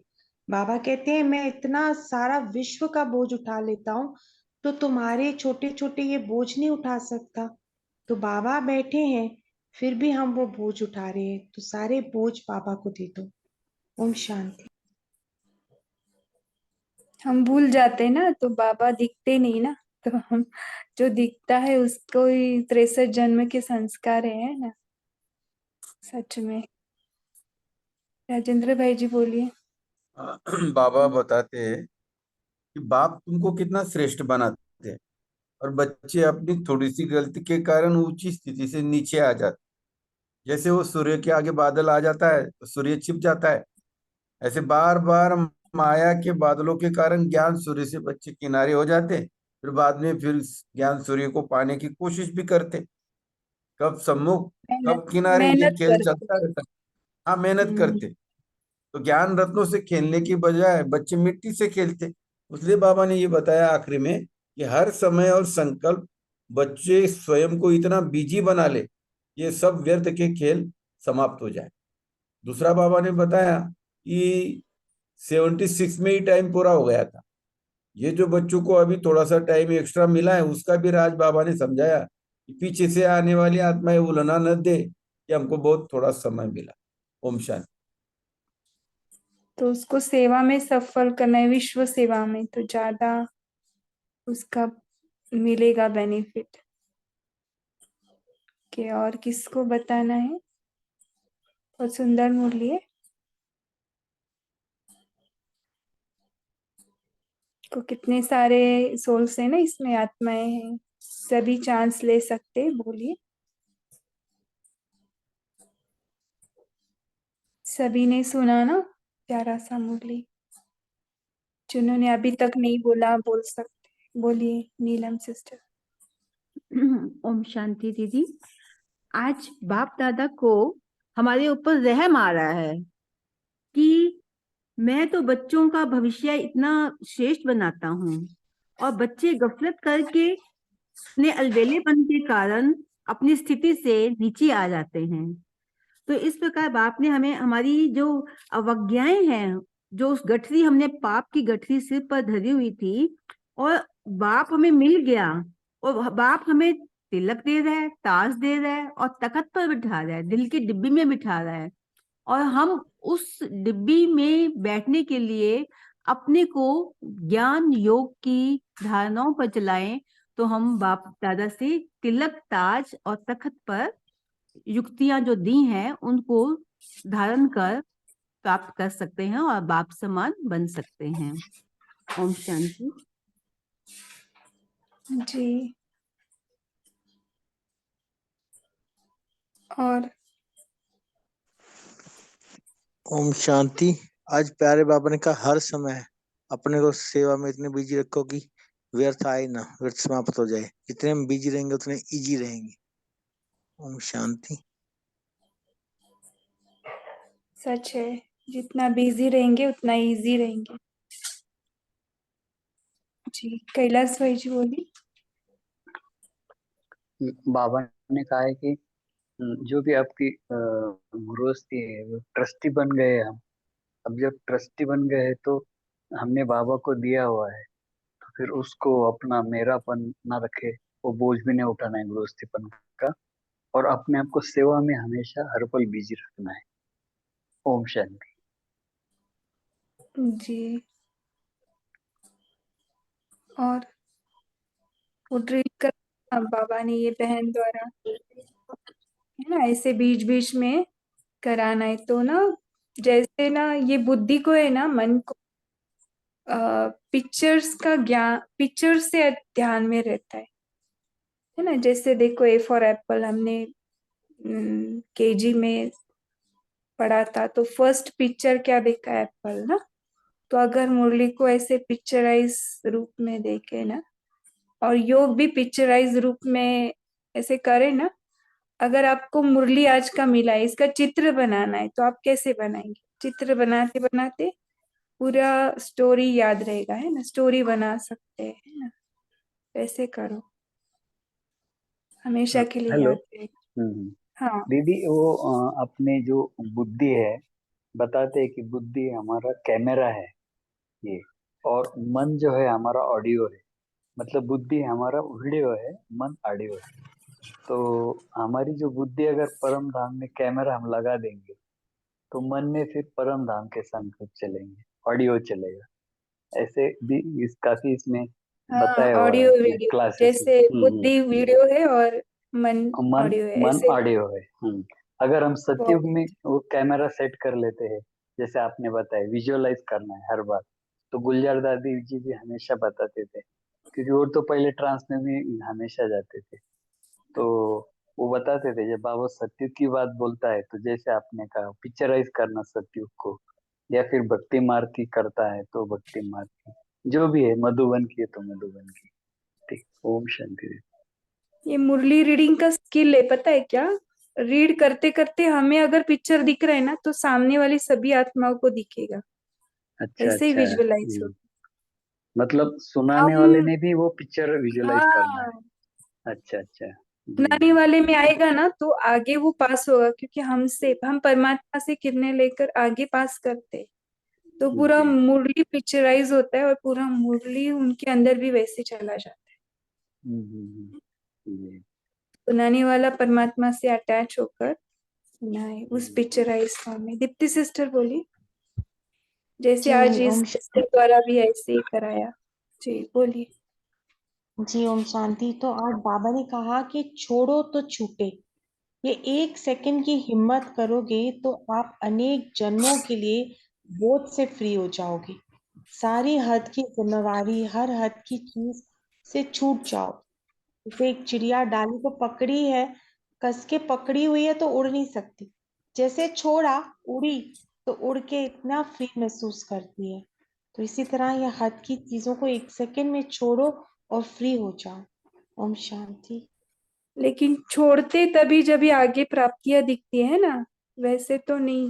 बाबा कहते हैं मैं इतना सारा विश्व का बोझ उठा लेता हूँ, तो तुम्हारे छोटे छोटे ये बोझ नहीं उठा सकता। तो बाबा बैठे हैं, फिर भी हम वो बोझ उठा रहे हैं, तो सारे बोझ बाबा को दे दो। ओम शांति। हम भूल जाते हैं ना, तो बाबा दिखते नहीं ना, तो हम जो दिखता है उसको ही 63 जन्म के संस्कार है ना। सच में। राजेंद्र भाई जी बोलिए। बाबा बताते हैं कि बाप तुमको कितना श्रेष्ठ बनाते हैं और बच्चे अपनी थोड़ी सी गलती के कारण ऊंची स्थिति से नीचे आ जाते। जैसे वो सूर्य के आगे बादल आ जाता है तो सूर्य छिप जाता है, ऐसे बार बार माया के बादलों के कारण ज्ञान सूर्य से बच्चे किनारे हो जाते, फिर बाद में फिर ज्ञान सूर्य को पाने की कोशिश भी करते। कब सम्मुख मेहनत कब किनारे, ये मेहनत खेल करके। चलता रहता है। हाँ, मेहनत करते। तो ज्ञान रत्नों से खेलने की बजाय बच्चे मिट्टी से खेलते। इसलिए बाबा ने ये बताया आखिरी में कि हर समय और संकल्प बच्चे स्वयं को इतना बिजी बना ले, ये सब व्यर्थ के खेल समाप्त हो जाए। दूसरा बाबा ने बताया कि 76 में ही टाइम पूरा हो गया था। ये जो बच्चों को अभी थोड़ा सा टाइम एक्स्ट्रा मिला है, उसका भी राज बाबा ने समझाया कि पीछे से आने वाली आत्माएं उलना न दे कि हमको बहुत थोड़ा समय मिला। ओम शांति। तो उसको सेवा में सफल करना है, विश्व सेवा में, तो ज्यादा उसका मिलेगा बेनिफिट। के और किसको बताना है? और सुंदर मुरली है को, कितने सारे सोल्स है ना इसमें, आत्माएं हैं, सभी चांस ले सकते। बोलिए। सभी ने सुना ना प्यारा सा मुरली? जिन्होंने अभी तक नहीं बोला बोल सकते। बोलिए नीलम सिस्टर। ओम शांति दीदी। आज बाप दादा को हमारे ऊपर रहम आ रहा है कि मैं तो बच्चों का भविष्य इतना श्रेष्ठ बनाता हूँ और बच्चे गफलत करके अपने अलबेलेपन के कारण अपनी स्थिति से नीचे आ जाते हैं। तो इस प्रकार बाप ने हमें हमारी जो अवज्ञाएं हैं, जो उस गठरी हमने पाप की गठरी सिर पर धरी हुई थी, और बाप हमें मिल गया और बाप हमें तिलक दे रहा है, ताज दे रहा है और तखत पर बिठा रहा है, दिल की डिब्बी में बिठा रहा है। और हम उस डिब्बी में बैठने के लिए अपने को ज्ञान योग की धारणाओं पर चलाएं, तो हम बाप दादा से तिलक ताज और तखत पर युक्तियां जो दी हैं उनको धारण कर प्राप्त कर सकते हैं और बाप समान बन सकते हैं। ओम शांति। जी। और ओम शांति। आज प्यारे बाबा ने कहा हर समय अपने को सेवा में इतने बिजी रखो कि व्यर्थ आए ना, व्यर्थ समाप्त हो जाए। जितने हम बिजी रहेंगे उतने इजी रहेंगे। ओम शांति। सच है, जितना बिजी रहेंगे उतना इजी रहेंगे। जी कैलाश भाई जी बोलिए। बाबा ने कहा है कि जो भी आपकी गृहस्थी है वो ट्रस्टी बन गए हम। अब जब ट्रस्टी बन गए तो हमने बाबा को दिया हुआ है, तो फिर उसको अपना मेरापन ना रखे, वो बोझ भी नहीं उठाना है गृहस्थीपन का, और अपने आप को सेवा में हमेशा हर पल बिजी रखना है। ओम शांति। जी। और वो ड्रिल कर बाबा ने ये बहन द्वारा है ना, ऐसे बीच बीच में कराना है, तो ना जैसे ना ये बुद्धि को है ना, मन को पिक्चर्स का ज्ञान, पिक्चर से ध्यान में रहता है ना। जैसे देखो ए फॉर एप्पल हमने केजी में पढ़ा था, तो फर्स्ट पिक्चर क्या देखा, एप्पल ना। तो अगर मुरली को ऐसे पिक्चराइज रूप में देखे ना, और योग भी पिक्चराइज रूप में ऐसे करे ना, अगर आपको मुरली आज का मिला है, इसका चित्र बनाना है, तो आप कैसे बनाएंगे? चित्र बनाते बनाते पूरा स्टोरी याद रहेगा, है ना, स्टोरी बना सकते हैं, है ना। वैसे करो, हमेशा के लिए हेलो। याद रहेगा। हाँ दीदी, वो अपने जो बुद्धि है, बताते हैं कि बुद्धि हमारा कैमरा है ये, और मन जो है हमारा ऑडियो है। मतलब बुद्धि हमारा वीडियो है, मन ऑडियो है। तो हमारी जो बुद्धि अगर परम धाम में कैमरा हम लगा देंगे, तो मन में फिर परम धाम के संकेत चलेंगे, ऑडियो चलेगा। ऐसे भी काफी इसमें हाँ, बताया हुआ है ऑडियो कि वीडियो, क्लासेस में। जैसे बुद्धि वीडियो है और मन मन ऑडियो है, मन ऐसे। ऑडियो है। अगर हम सतयुग बहुत में वो कैमरा सेट कर लेते हैं, जैसे आपने बताया विजुअलाइज करना है हर बार, तो गुलजार दादी जी भी हमेशा बताते थे, क्योंकि वो तो पहले ट्रांस में भी हमेशा जाते थे। तो वो बताते थे जब बाबा सतयुग की बात बोलता है, तो जैसे आपने कहा पिक्चराइज करना सतयुग को, या फिर भक्ति मार्ग की करता है तो भक्ति मार्ग की, जो भी है मधुबन की है तो मधुबन की। ठीक, ओम शांति। ये मुरली रीडिंग का स्किल है, पता है क्या? रीड करते करते हमें अगर पिक्चर दिख रहा है ना, तो सामने वाली सभी आत्माओं को दिखेगा। अच्छा ऐसे ही अच्छा। विजुअलाइज हो। मतलब सुनाने वाले हम ने भी वो पिक्चर विजुअलाइज करना हाँ, है। अच्छा अच्छा। जी सुनाने जी। वाले में आएगा ना, तो आगे वो पास होगा, क्योंकि हम परमात्मा से किरणें लेकर आगे पास करते हैं। तो पूरा जी। मुरली पिक्चराइज होता है, और पूरा मुरली उनके अंदर भी वैसे चला जाता है। जी। सुनाने वाला परमात्मा से अटैच होकर सुनाए उस पिक्चराइज फॉर्म में। दीप्ति सिस्टर बोली, जैसे आज जी इस ओम सिस्टर द्वारा भी ऐसे ही कराया। जी बोलिए। जी ओम शांति। तो आज बाबा ने कहा कि छोड़ो तो छूटे। ये 1 सेकंड की हिम्मत करोगे तो आप अनेक जन्मों के लिए बोझ से फ्री हो जाओगे। सारी हद की जिम्मेवारी, हर हद की चीज से छूट जाओ। जैसे एक चिड़िया डाली को पकड़ी है, कस के पकड़ी हुई है तो उड़ नहीं सकती। जैसे छोड़ा, उड़ी, तो उड़ के इतना फ्री महसूस करती है। तो इसी तरह ये हद की चीजों को 1 सेकंड में छोड़ो और फ्री हो जाओ। ओम शांति। लेकिन छोड़ते तभी जब ये आगे प्राप्तियां दिखती है ना, वैसे तो नहीं।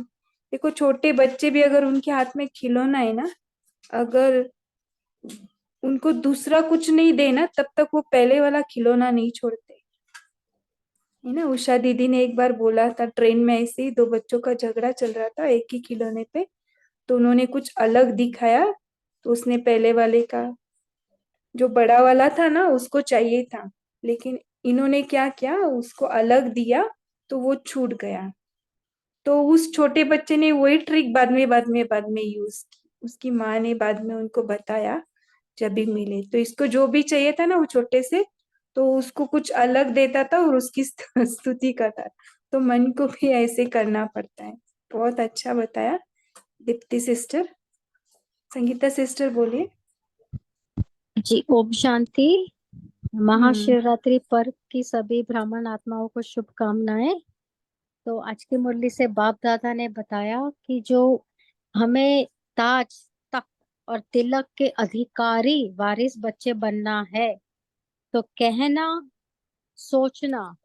देखो, छोटे बच्चे भी अगर उनके हाथ में खिलौना है ना, अगर उनको दूसरा कुछ नहीं देना, तब तक वो पहले वाला खिलौना नहीं छोड़ते, है ना। उषा दीदी ने एक बार बोला था, ट्रेन में ऐसे ही दो बच्चों का झगड़ा चल रहा था एक ही खिलौने पे। तो उन्होंने कुछ अलग दिखाया, तो उसने पहले वाले का, जो बड़ा वाला था ना, उसको चाहिए था, लेकिन इन्होंने क्या किया, उसको अलग दिया, तो वो छूट गया। तो उस छोटे बच्चे ने वही ट्रिक बाद में यूज की। उसकी माँ ने बाद में उनको बताया, जब भी मिले, तो इसको जो भी चाहिए था ना वो छोटे से, तो उसको कुछ अलग देता था और उसकी स्तुति करता था। तो मन को भी ऐसे करना पड़ता है। बहुत अच्छा बताया दीप्ति सिस्टर। संगीता सिस्टर बोलिए। जी ओम शांति। हम्म। महाशिवरात्रि पर्व की सभी ब्राह्मण आत्माओं को शुभकामनाएं। तो आज की मुरली से बाप दादा ने बताया कि जो हमें ताज, तख्त और तिलक के अधिकारी वारिस बच्चे बनना है, तो कहना, सोचना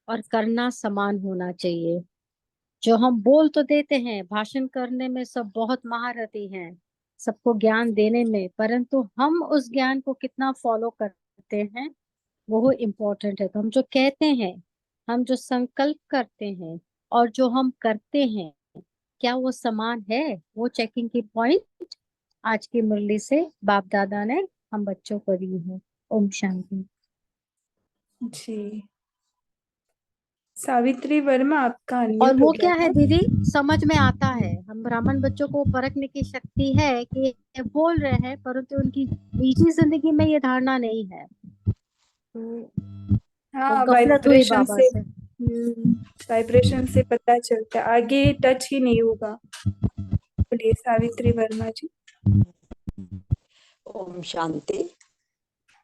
और करना समान होना चाहिए। जो हम बोल तो देते हैं, भाषण करने में सब बहुत महारथी हैं, सबको ज्ञान देने में, परंतु हम उस ज्ञान को कितना फॉलो करते हैं वो इम्पोर्टेंट है। तो हम जो कहते हैं, हम जो संकल्प करते हैं और जो हम करते हैं, क्या वो समान है? वो चेकिंग की पॉइंट आज की मुरली से बाप दादा ने हम बच्चों को दी है। ओम शांति। जी, सावित्री वर्मा आपका और अनम्यूट हो वो गया क्या है था। दीदी, समझ में आता है, हम ब्राह्मण बच्चों को परखने की शक्ति है कि ये बोल रहे हैं, परंतु उनकी निजी जिंदगी में ये धारणा नहीं है। तो वो हाँ, गफलत हुई वाइब्रेशन बाबा से। से। वाइब्रेशन से पता चलता है, आगे टच ही नहीं होगा। बोलिए सावित्री वर्मा जी। ओम शांति।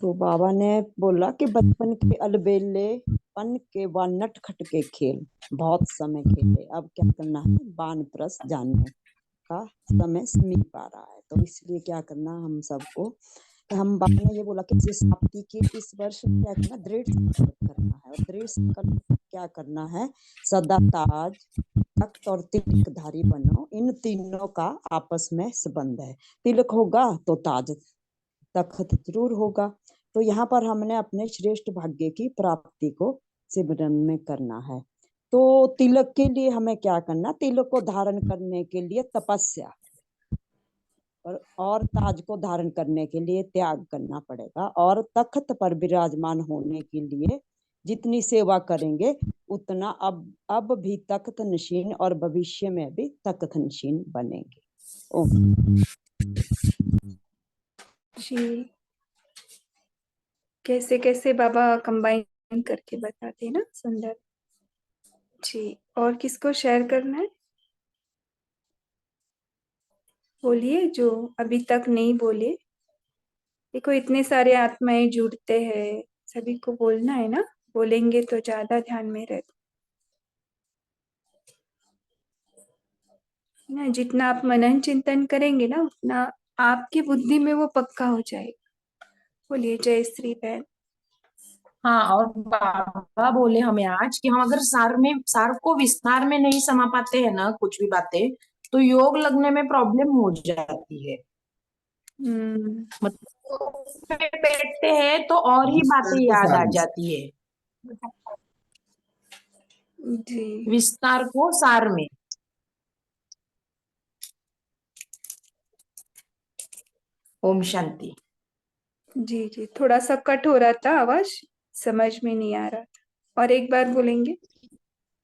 तो बाबा ने बोला कि बचपन के अलबेलेपन के व नटखट के खेल बहुत समय खेले, अब क्या करना है, वानप्रस्थ जाने का समय समीप आ रहा है। तो इसलिए क्या करना हम सबको, कि हम बाबा ने ये बोला कि समाप्ति के इस वर्ष क्या करना, दृढ़ संकल्प करना है। और दृढ़ संकल्प क्या करना है, सदा ताज, तख्त और तिलकधारी बनो। इन तीनों का आपस में संबंध है। तिलक होगा तो ताज तख्त जरूर होगा। तो यहाँ पर हमने अपने श्रेष्ठ भाग्य की प्राप्ति को सिमरन में करना है। तो तिलक के लिए हमें क्या करना, तिलक को धारण करने के लिए तपस्या, और ताज को धारण करने के लिए त्याग करना पड़ेगा। और तख्त पर विराजमान होने के लिए जितनी सेवा करेंगे उतना अब भी तख्त नशीन और भविष्य में भी तख्त नशीन बनेंगे। ओम। जी, कैसे कैसे बाबा कंबाइन करके बताते हैं ना, सुंदर। जी, और किसको शेयर करना है? बोलिए जो अभी तक नहीं बोले। देखो इतने सारे आत्माएं जुड़ते हैं, सभी को बोलना है ना, बोलेंगे तो ज्यादा ध्यान में रहते ना। जितना आप मनन चिंतन करेंगे ना, उतना आपकी बुद्धि में वो पक्का हो जाएगा। बोलिए जय श्री बहन। हाँ, और बाबा बोले हमें आज कि हम अगर सार को विस्तार में नहीं समा पाते हैं ना कुछ भी बातें, तो योग लगने में प्रॉब्लम हो जाती है। मतलब बैठते हैं तो और ही बातें याद आ जाती है। जी, विस्तार को सार में। ओम शांति। जी जी, थोड़ा सा कट हो रहा था आवाज, समझ में नहीं आ रहा था। और एक बार बोलेंगे।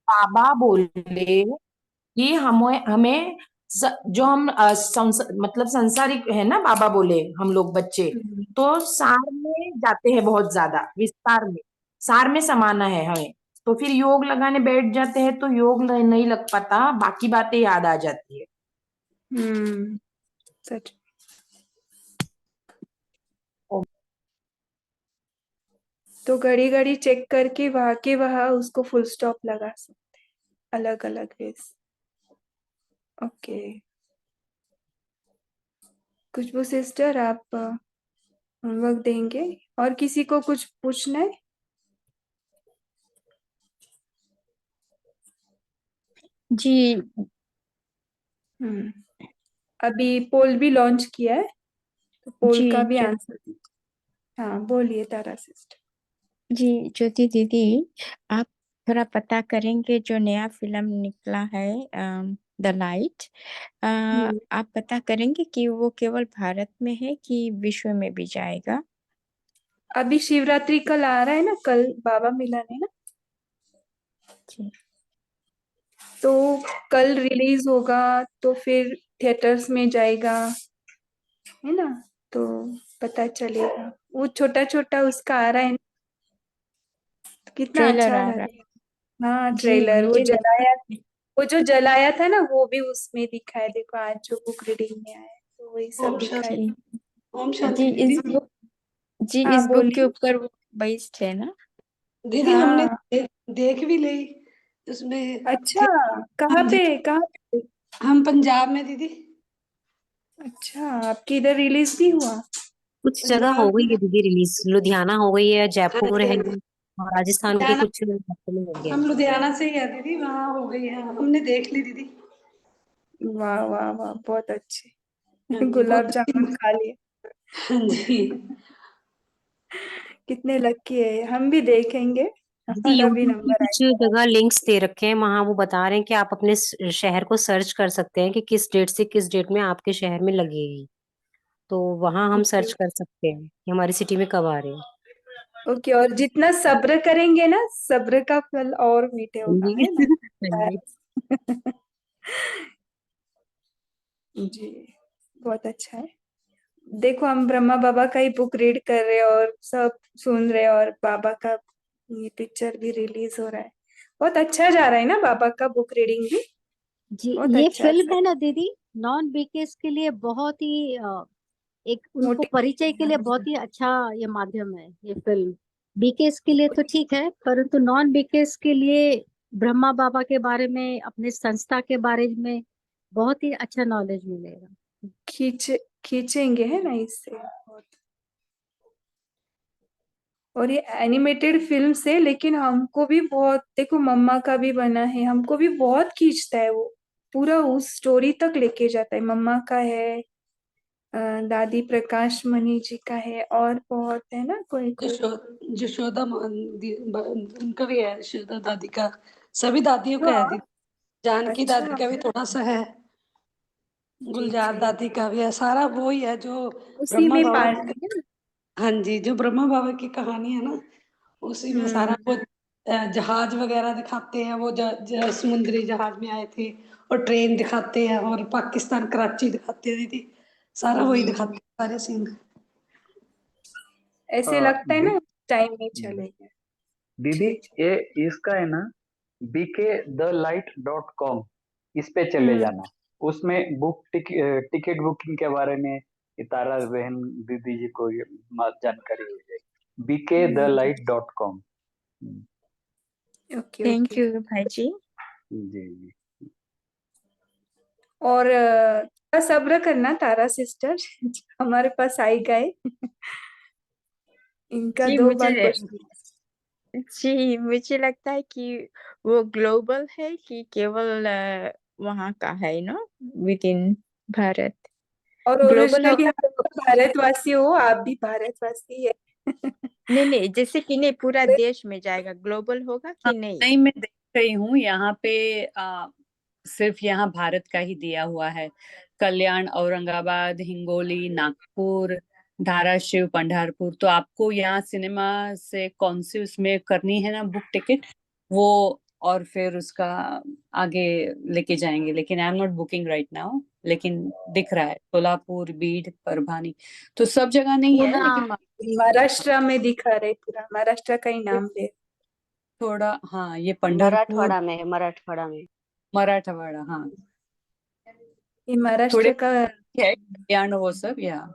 बाबा बोले कि हमें जो हम मतलब संसारिक है ना, बाबा बोले हम लोग बच्चे तो सार में जाते हैं बहुत ज्यादा, विस्तार में, सार में समाना है हमें। तो फिर योग लगाने बैठ जाते हैं तो योग नहीं लग पाता, बाकी बातें याद आ जाती है। सच। तो घड़ी घड़ी चेक करके वहां के वहां उसको फुल स्टॉप लगा सकते हैं, अलग अलग वेज। ओके, खुशबू सिस्टर आप होमवर्क देंगे? और किसी को कुछ पूछना है? जी। अभी पोल भी लॉन्च किया है, तो पोल जी का भी आंसर दीजिए। हाँ बोलिए तारा सिस्टर। जी ज्योति दीदी, आप थोड़ा पता करेंगे जो नया फिल्म निकला है द लाइट, आप पता करेंगे कि वो केवल भारत में है कि विश्व में भी जाएगा? अभी शिवरात्रि कल आ रहा है ना, कल बाबा मिलन है ना, जी। तो कल रिलीज होगा तो फिर थिएटर्स में जाएगा, है ना, तो पता चलेगा। वो छोटा छोटा उसका आ रहा है, कितना ट्रेलर अच्छा आ लग रहा रहा है। हाँ है। जी ट्रेलर, मुझे लगता है वो जो जलाया था ना वो भी उसमें दिखाया। देखो आज जो बुक रीडिंग में आया है तो वही सब दिखाया। जी ओम शांति जी दीदी। इस बुक के बोलिए। ऊपर वो बेस्ड है ना? दीदी हमने देख भी ली उसमें। अच्छा, कहाँ हाँ जी, पे कहाँ पे? हम पंजाब में दीदी। अच्छा, आपके इधर रिलीज भी हुआ? कुछ जगह हो गई है दीदी रिलीज, लुधियाना हो गई है, जयपुर है, और राजस्थान के कुछ इलाकों में हो गया हम है। लुधियाना से ही है दीदी, वहाँ हो गई है, हमने देख ली दीदी। वाह वाह वाह, बहुत अच्छे। हाँ जी, गुलाब बहुत जामुन खा लिए। हाँ जी। कितने लकी है, हम भी देखेंगे। दीदी हमारा भी यूट्यूब पे नंबर कुछ आएगा। जगह लिंक्स दे रखे हैं, वहां वो बता रहे हैं कि आप अपने शहर को सर्च कर सकते हैं कि किस डेट से किस डेट में आपके शहर में लगेगी। तो वहां हम सर्च कर सकते हैं कि हमारी सिटी में कब आ रहे हैं। ओके, और जितना सब्र करेंगे ना, सब्र का फल और मीठे होगा, है ना। हाँ जी। जी, बहुत अच्छा है। देखो हम ब्रह्मा बाबा का ही बुक रीड कर रहे हैं और सब सुन रहे हैं, और बाबा का ये पिक्चर भी रिलीज हो रहा है। बहुत अच्छा जा रहा है ना बाबा का बुक रीडिंग भी, जी, बहुत ये अच्छा फिल्म सा। है ना दीदी, नॉन बीकेस के लिए बहुत ही एक उनको मोटिव परिचय के लिए बहुत ही अच्छा ये माध्यम है ये फिल्म। बीकेएस के लिए तो ठीक है, परंतु नॉन बीकेएस के लिए ब्रह्मा बाबा के बारे में, अपने संस्था के बारे में बहुत ही अच्छा नॉलेज मिलेगा। खींचेंगे है ना इससे बहुत। और ये एनिमेटेड फिल्म से, लेकिन हमको भी बहुत, देखो मम्मा का भी बना है, हमको भी बहुत खींचता है वो, पूरा उस स्टोरी तक लेके जाता है। मम्मा का है, दादी प्रकाश मणि जी का है, और बहुत है ना कोई कोई। जशोदा उनका भी है, यशोदा दादी का, सभी दादियों का है हाँ, दीदी। जानकी अच्छा। दादी का भी थोड़ा सा है, जी गुलजार जी, दादी का भी है, सारा वो ही है जो उसी ब्रह्मा में बाबा पार्ट की। है ना। हाँ जी, जो ब्रह्मा बाबा की कहानी है ना, उसी में सारा वो जहाज वगैरह दिखाते हैं, वो समुद्री जहाज में आए थे, और ट्रेन दिखाते हैं, और पाकिस्तान कराची दिखाते हैं दीदी, सारा वही दिखाते हैं, सारे सीन। ऐसे लगता है ना टाइम में हम्म। चलेगा। दीदी, जी जी। ये इसका है ना, bkthelight.com, इस पे चले जाना। उसमें टिकट बुकिंग के बारे में ये तारा बहन दीदी जी को ये जानकारी हो जाएगी। bkthelight.com। Okay thank okay. You भाई जी। जी जी। और थोड़ा सब्र करना तारा सिस्टर, हमारे पास आई गए। इनका जी 2 बार क्वेश्चन। मुझे लगता है कि वो ग्लोबल है कि केवल वहाँ का है ना, विद इन भारत। और ग्लोबल ओरिजिनली होगा आप तो भारतवासी हो, आप भी भारतवासी है। नहीं नहीं, जैसे कि नहीं पूरा देश में जाएगा, ग्लोबल होगा कि नहीं? नहीं, मैं देख रही हूँ यहाँ पे सिर्फ यहाँ भारत का ही दिया हुआ है। कल्याण, औरंगाबाद, हिंगोली, नागपुर, धाराशिव, पंढरपुर। तो आपको यहाँ सिनेमा से कौन सी उसमें करनी है ना बुक टिकट, वो और फिर उसका आगे लेके जाएंगे। लेकिन I am not booking right now, लेकिन दिख रहा है सोलापुर, बीड, परभणी, तो सब जगह नहीं है, पूरा लेकिन महाराष्ट्र में दिखा रहे, पूरा महाराष्ट्र का ही नाम ले। थोड़ा, हाँ, ये पंढरपुर, मराठवाड़ा में है, मराठवाड़ा में। मराठवाड़ा, हाँ, ये महाराष्ट्र थोड़े का। है कल्याण वो सब, या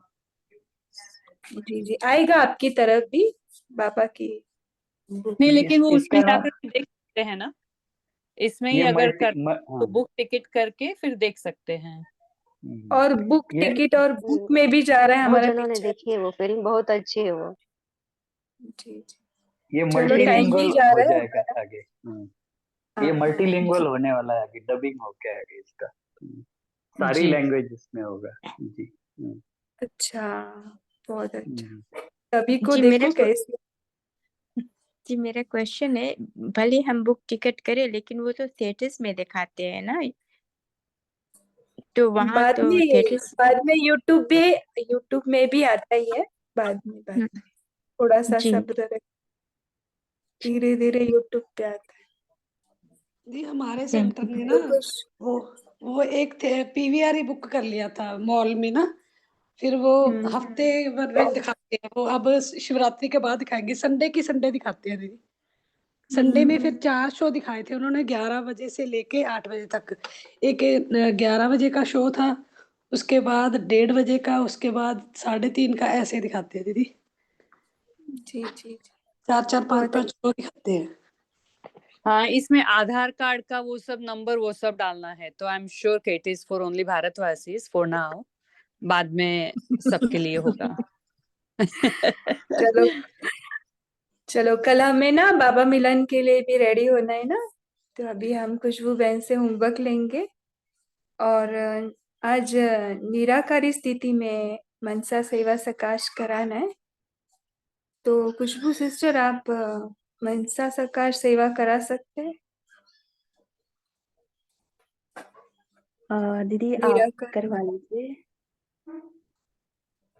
जी जी, आएगा आपकी तरफ भी बाबा की बुक। नहीं, लेकिन वो उसमें इसका ना, जाकर के देख सकते हैं ना, इसमें ही ये अगर कर तो हाँ। बुक टिकट करके फिर देख सकते हैं। और बुक ये टिकट और बुक में भी जा रहा है बहुत हमारा जनों ने पिक्चर। देखी है वो फिल्म, बहुत अच्छी है वो। जी जी, ये चलो टाइम मल्टीलिंगुअल भी जा हो रहा है जाएगा हमारा। आगे। ये हाँ हाँ मल्टीलिंगुअल जी। होने वाला है आगे, डबिंग हो के आगे इसका। सारी जी लैंग्वेज इसमें होगा। जी। अच्छा, बहुत हम्म। अच्छा। तभी को जी देखो कैसे। जी मेरा क्वेश्चन है, भले हम बुक टिकट करें लेकिन वो तो थिएटर्स में दिखाते हैं ना, तो वहाँ बाद तो में थिएटर्स। बाद में यूट्यूब में भी आता ही है, बाद में थोड़ा सा जी सब्र रख, धीरे धीरे यूट्यूब पे आता है। दी हमारे थैंक सेंटर ने ना, तो कुछ वो वो एक पीवीआर ही बुक कर लिया था मॉल में ना, फिर वो हफ्ते भर में दिखाते हैं, वो अब शिवरात्रि के बाद दिखाएंगे, संडे की संडे दिखाते हैं दीदी। संडे में फिर 4 शो दिखाए थे उन्होंने, 11 बजे से लेके 8 बजे तक। एक 11 बजे का शो था, उसके बाद 1:30 बजे का, उसके बाद 3:30 का, ऐसे दिखाते हैं दीदी। जी जी, 4-4 बहुत 5-5 शो दिखाते हैं। हाँ, इसमें आधार कार्ड का वो सब नंबर वो सब डालना है, तो आई एम श्योर कि इट इज फॉर ओनली भारतवासीज फॉर नाउ, बाद में सबके लिए होगा। चलो चलो, कल हमें ना बाबा मिलन के लिए भी रेडी होना है ना, तो अभी हम खुशबू बहन से होमवर्क लेंगे। और आज निराकारी स्थिति में मनसा सेवा सकाश कराना है, तो खुशबू सिस्टर आप मनसा सकाश सेवा करा सकते हैं। दीदी आप निराकार, करवा लीजिए।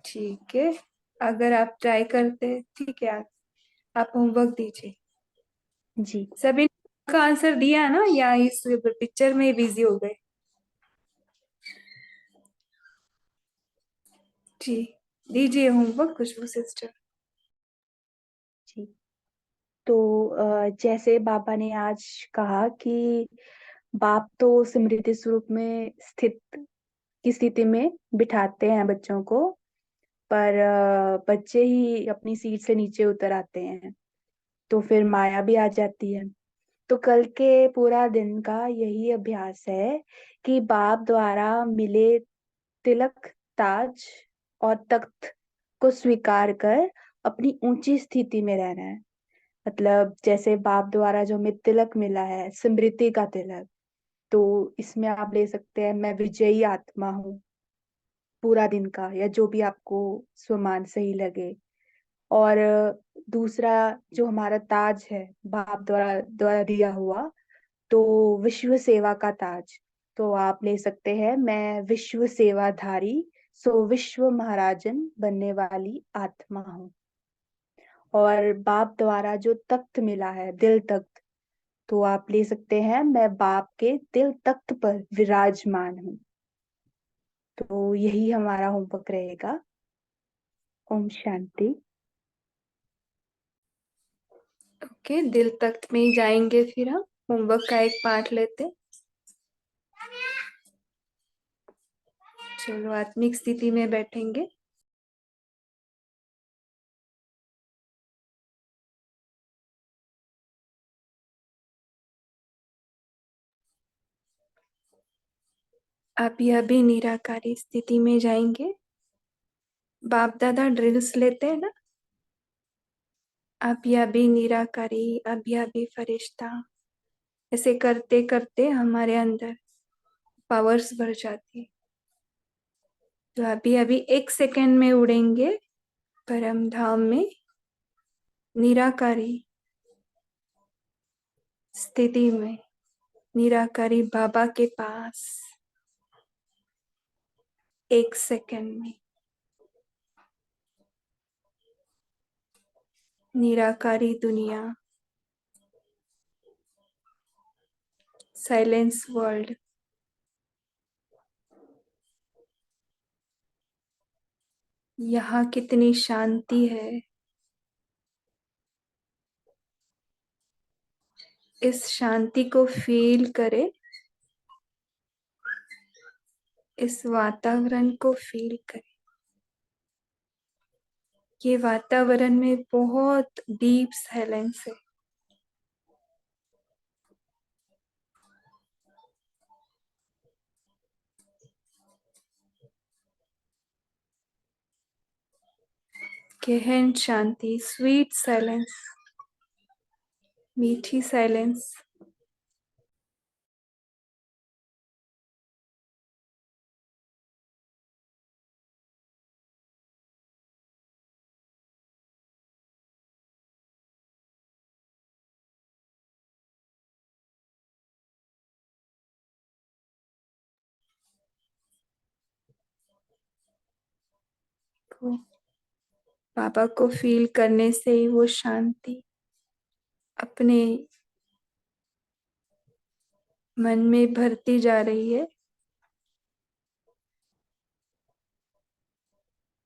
ठीक है, अगर आप ट्राई करते हैं, ठीक है, आप होमवर्क दीजिए। जी सभी का आंसर दिया ना, या इस पिक्चर में बिजी हो गए? जी, दीजिए होमवर्क खुशबू सिस्टर। जी। तो जैसे बाबा ने आज कहा कि बाप तो स्मृति स्वरूप में स्थित की स्थिति में बिठाते हैं बच्चों को, पर बच्चे ही अपनी सीट से नीचे उतर आते हैं, तो फिर माया भी आ जाती है। तो कल के पूरा दिन का यही अभ्यास है कि बाप द्वारा मिले तिलक, ताज और तख्त को स्वीकार कर अपनी ऊंची स्थिति में रहना है। मतलब जैसे बाप द्वारा जो हमें तिलक मिला है, स्मृति का तिलक, तो इसमें आप ले सकते हैं मैं विजयी आत्मा हूँ पूरा दिन का, या जो भी आपको स्वमान सही लगे। और दूसरा जो हमारा ताज है बाप द्वारा द्वारा दिया हुआ, तो विश्व सेवा का ताज, तो आप ले सकते हैं मैं विश्व सेवाधारी, सो विश्व महाराजन बनने वाली आत्मा हूँ। और बाप द्वारा जो तख्त मिला है, दिल तख्त, तो आप ले सकते हैं मैं बाप के दिल तख्त पर विराजमान हूँ। तो यही हमारा होमवर्क रहेगा। ओम शांति। ओके, दिल तख्त में ही जाएंगे फिर हम होमवर्क का एक पार्ट लेते। चलो आत्मिक स्थिति में बैठेंगे। आप यह भी निराकारी स्थिति में जाएंगे। बाप दादा ड्रिल्स लेते हैं ना, अभी अभी निराकारी, अभी अभी फरिश्ता, ऐसे करते करते हमारे अंदर पावर्स भर जाती है। तो अभी अभी 1 सेकंड में उड़ेंगे परम धाम में, निराकारी स्थिति में, निराकारी बाबा के पास 1 सेकंड में। निराकारी दुनिया, साइलेंस वर्ल्ड, यहाँ कितनी शांति है। इस शांति को फील करें, इस वातावरण को फील करें। ये वातावरण में बहुत डीप साइलेंस है। गहन शांति, स्वीट साइलेंस, मीठी साइलेंस। को बाबा को फील करने से ही वो शांति अपने मन में भरती जा रही है।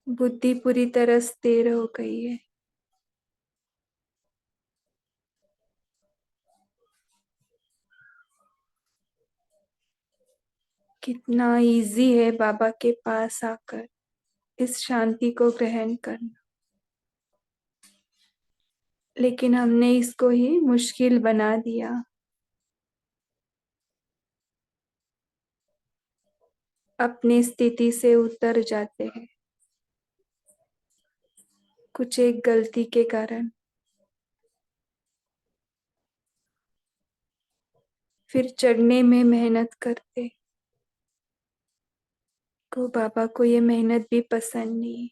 बुद्धि पूरी तरह स्थिर हो गई है। कितना इजी है बाबा के पास आकर इस शांति को ग्रहण करना, लेकिन हमने इसको ही मुश्किल बना दिया। अपनी स्थिति से उतर जाते हैं कुछ एक गलती के कारण। फिर चढ़ने में मेहनत करते, को बाबा को ये मेहनत भी पसंद नहीं है।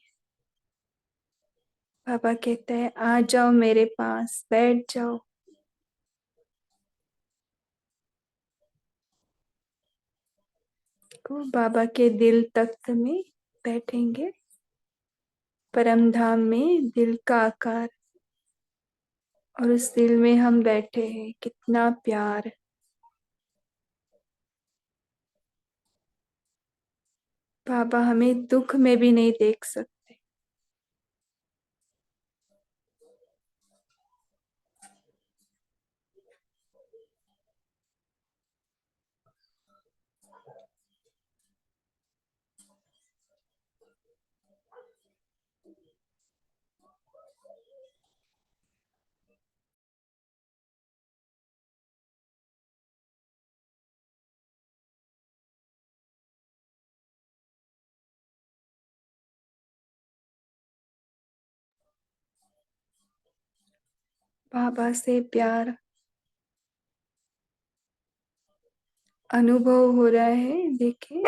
बाबा कहते हैं आ जाओ मेरे पास, बैठ जाओ। को बाबा के दिल तख्त में बैठेंगे, परम धाम में दिल का आकार, और उस दिल में हम बैठे हैं। कितना प्यार। बाबा हमें दुख में भी नहीं देख सकते। बाबा से प्यार अनुभव हो रहा है, देखिए।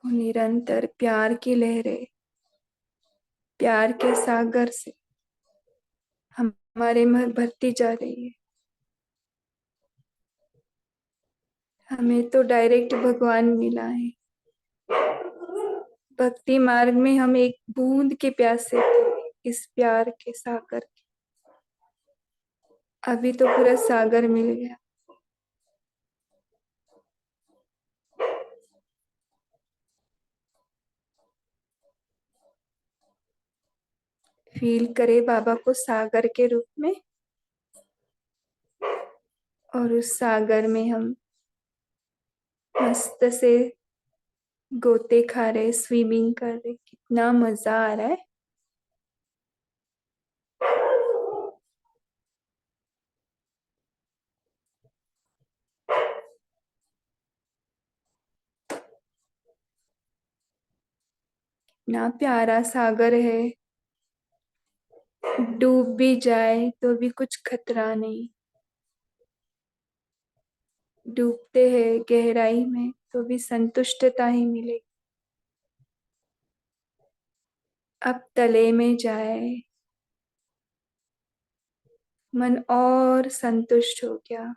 वो निरंतर प्यार की लहरें, प्यार के सागर से हमारे में भरती जा रही है। हमें तो डायरेक्ट भगवान मिला है। भक्ति मार्ग में हम एक बूंद के प्यासे थे इस प्यार के सागर के। अभी तो पूरा सागर मिल गया। फील करे बाबा को सागर के रूप में, और उस सागर में हम मस्त से गोते खा रहे, स्विमिंग कर रहे, कितना मजा आ रहा है। कितना प्यारा सागर है। डूब भी जाए तो भी कुछ खतरा नहीं। डूबते हैं गहराई में तो भी संतुष्टता ही मिलेगी। अब तले में जाए, मन और संतुष्ट हो गया।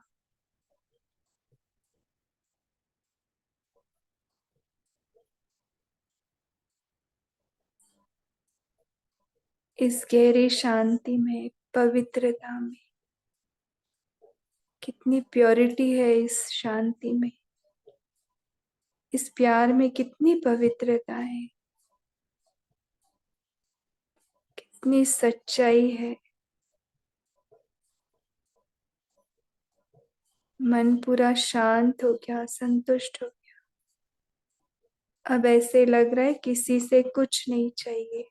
इस गहरी शांति में, पवित्रता में, कितनी प्योरिटी है इस शांति में। इस प्यार में कितनी पवित्रता है, कितनी सच्चाई है। मन पूरा शांत हो गया, संतुष्ट हो गया। अब ऐसे लग रहा है किसी से कुछ नहीं चाहिए।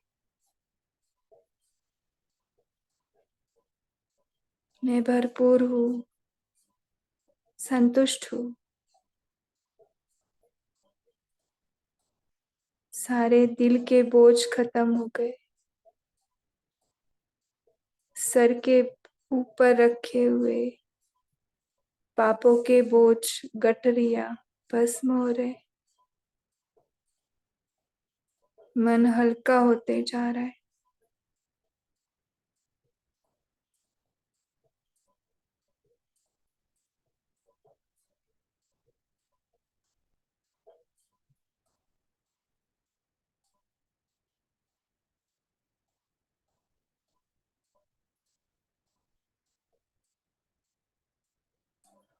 मैं भरपूर हूँ, संतुष्ट हूँ। सारे दिल के बोझ खत्म हो गए। सर के ऊपर रखे हुए पापों के बोझ, गठरिया भस्म हो रहे। मन हल्का होते जा रहा है।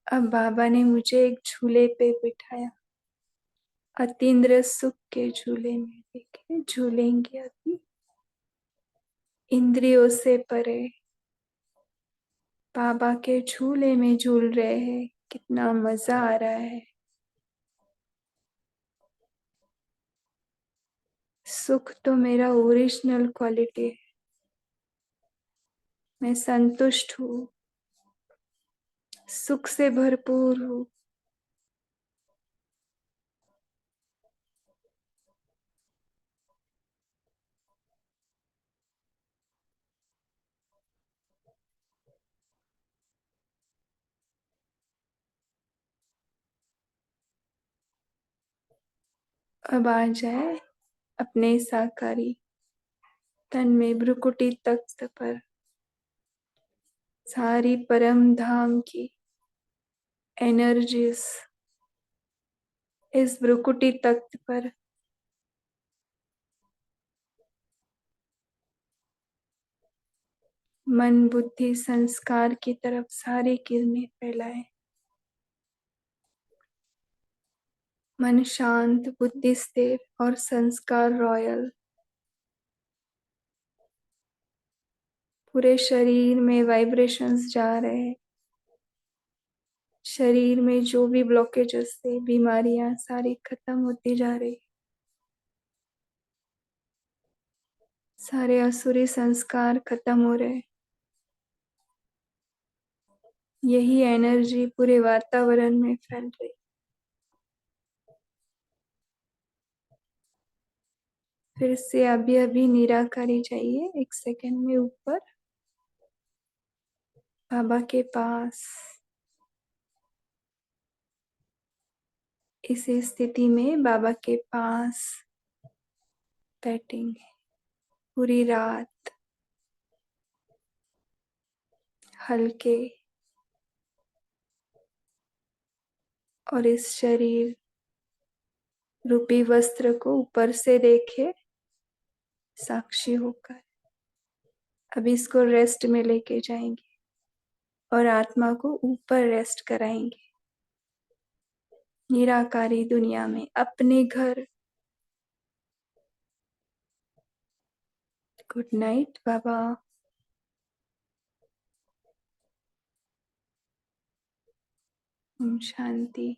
अब बाबा ने मुझे एक झूले पे बिठाया, अतीन्द्र सुख के झूले में। देखिए झूलेंगे अभी, इंद्रियों से परे बाबा के झूले में झूल रहे हैं। कितना मजा आ रहा है। सुख तो मेरा ओरिजिनल क्वालिटी है। मैं संतुष्ट हूँ, सुख से भरपूर हूँ। अब आ जाए अपने साकारी तन में, भ्रुकुटी तख्त पर सारी परम धाम की एनर्जीज इस भ्रुकुटी तख्त पर मन बुद्धि संस्कार की तरफ सारी किरणें फैलाए। मन शांत, बुद्धि स्थिर और संस्कार रॉयल। पूरे शरीर में वाइब्रेशंस जा रहे हैं। शरीर में जो भी ब्लॉकेजेस थे, बीमारियां सारी खत्म होती जा रही। सारे असुरी संस्कार खत्म हो रहे। यही एनर्जी पूरे वातावरण में फैल रही। फिर से अभी अभी निराकारी जाइए 1 सेकेंड में ऊपर बाबा के पास। इस स्थिति में बाबा के पास बैठेंगे पूरी रात, हल्के, और इस शरीर रूपी वस्त्र को ऊपर से देखे साक्षी होकर। अब इसको रेस्ट में लेके जाएंगे और आत्मा को ऊपर रेस्ट कराएंगे निराकारी दुनिया में, अपने घर। गुड नाइट बाबा। ओम शांति।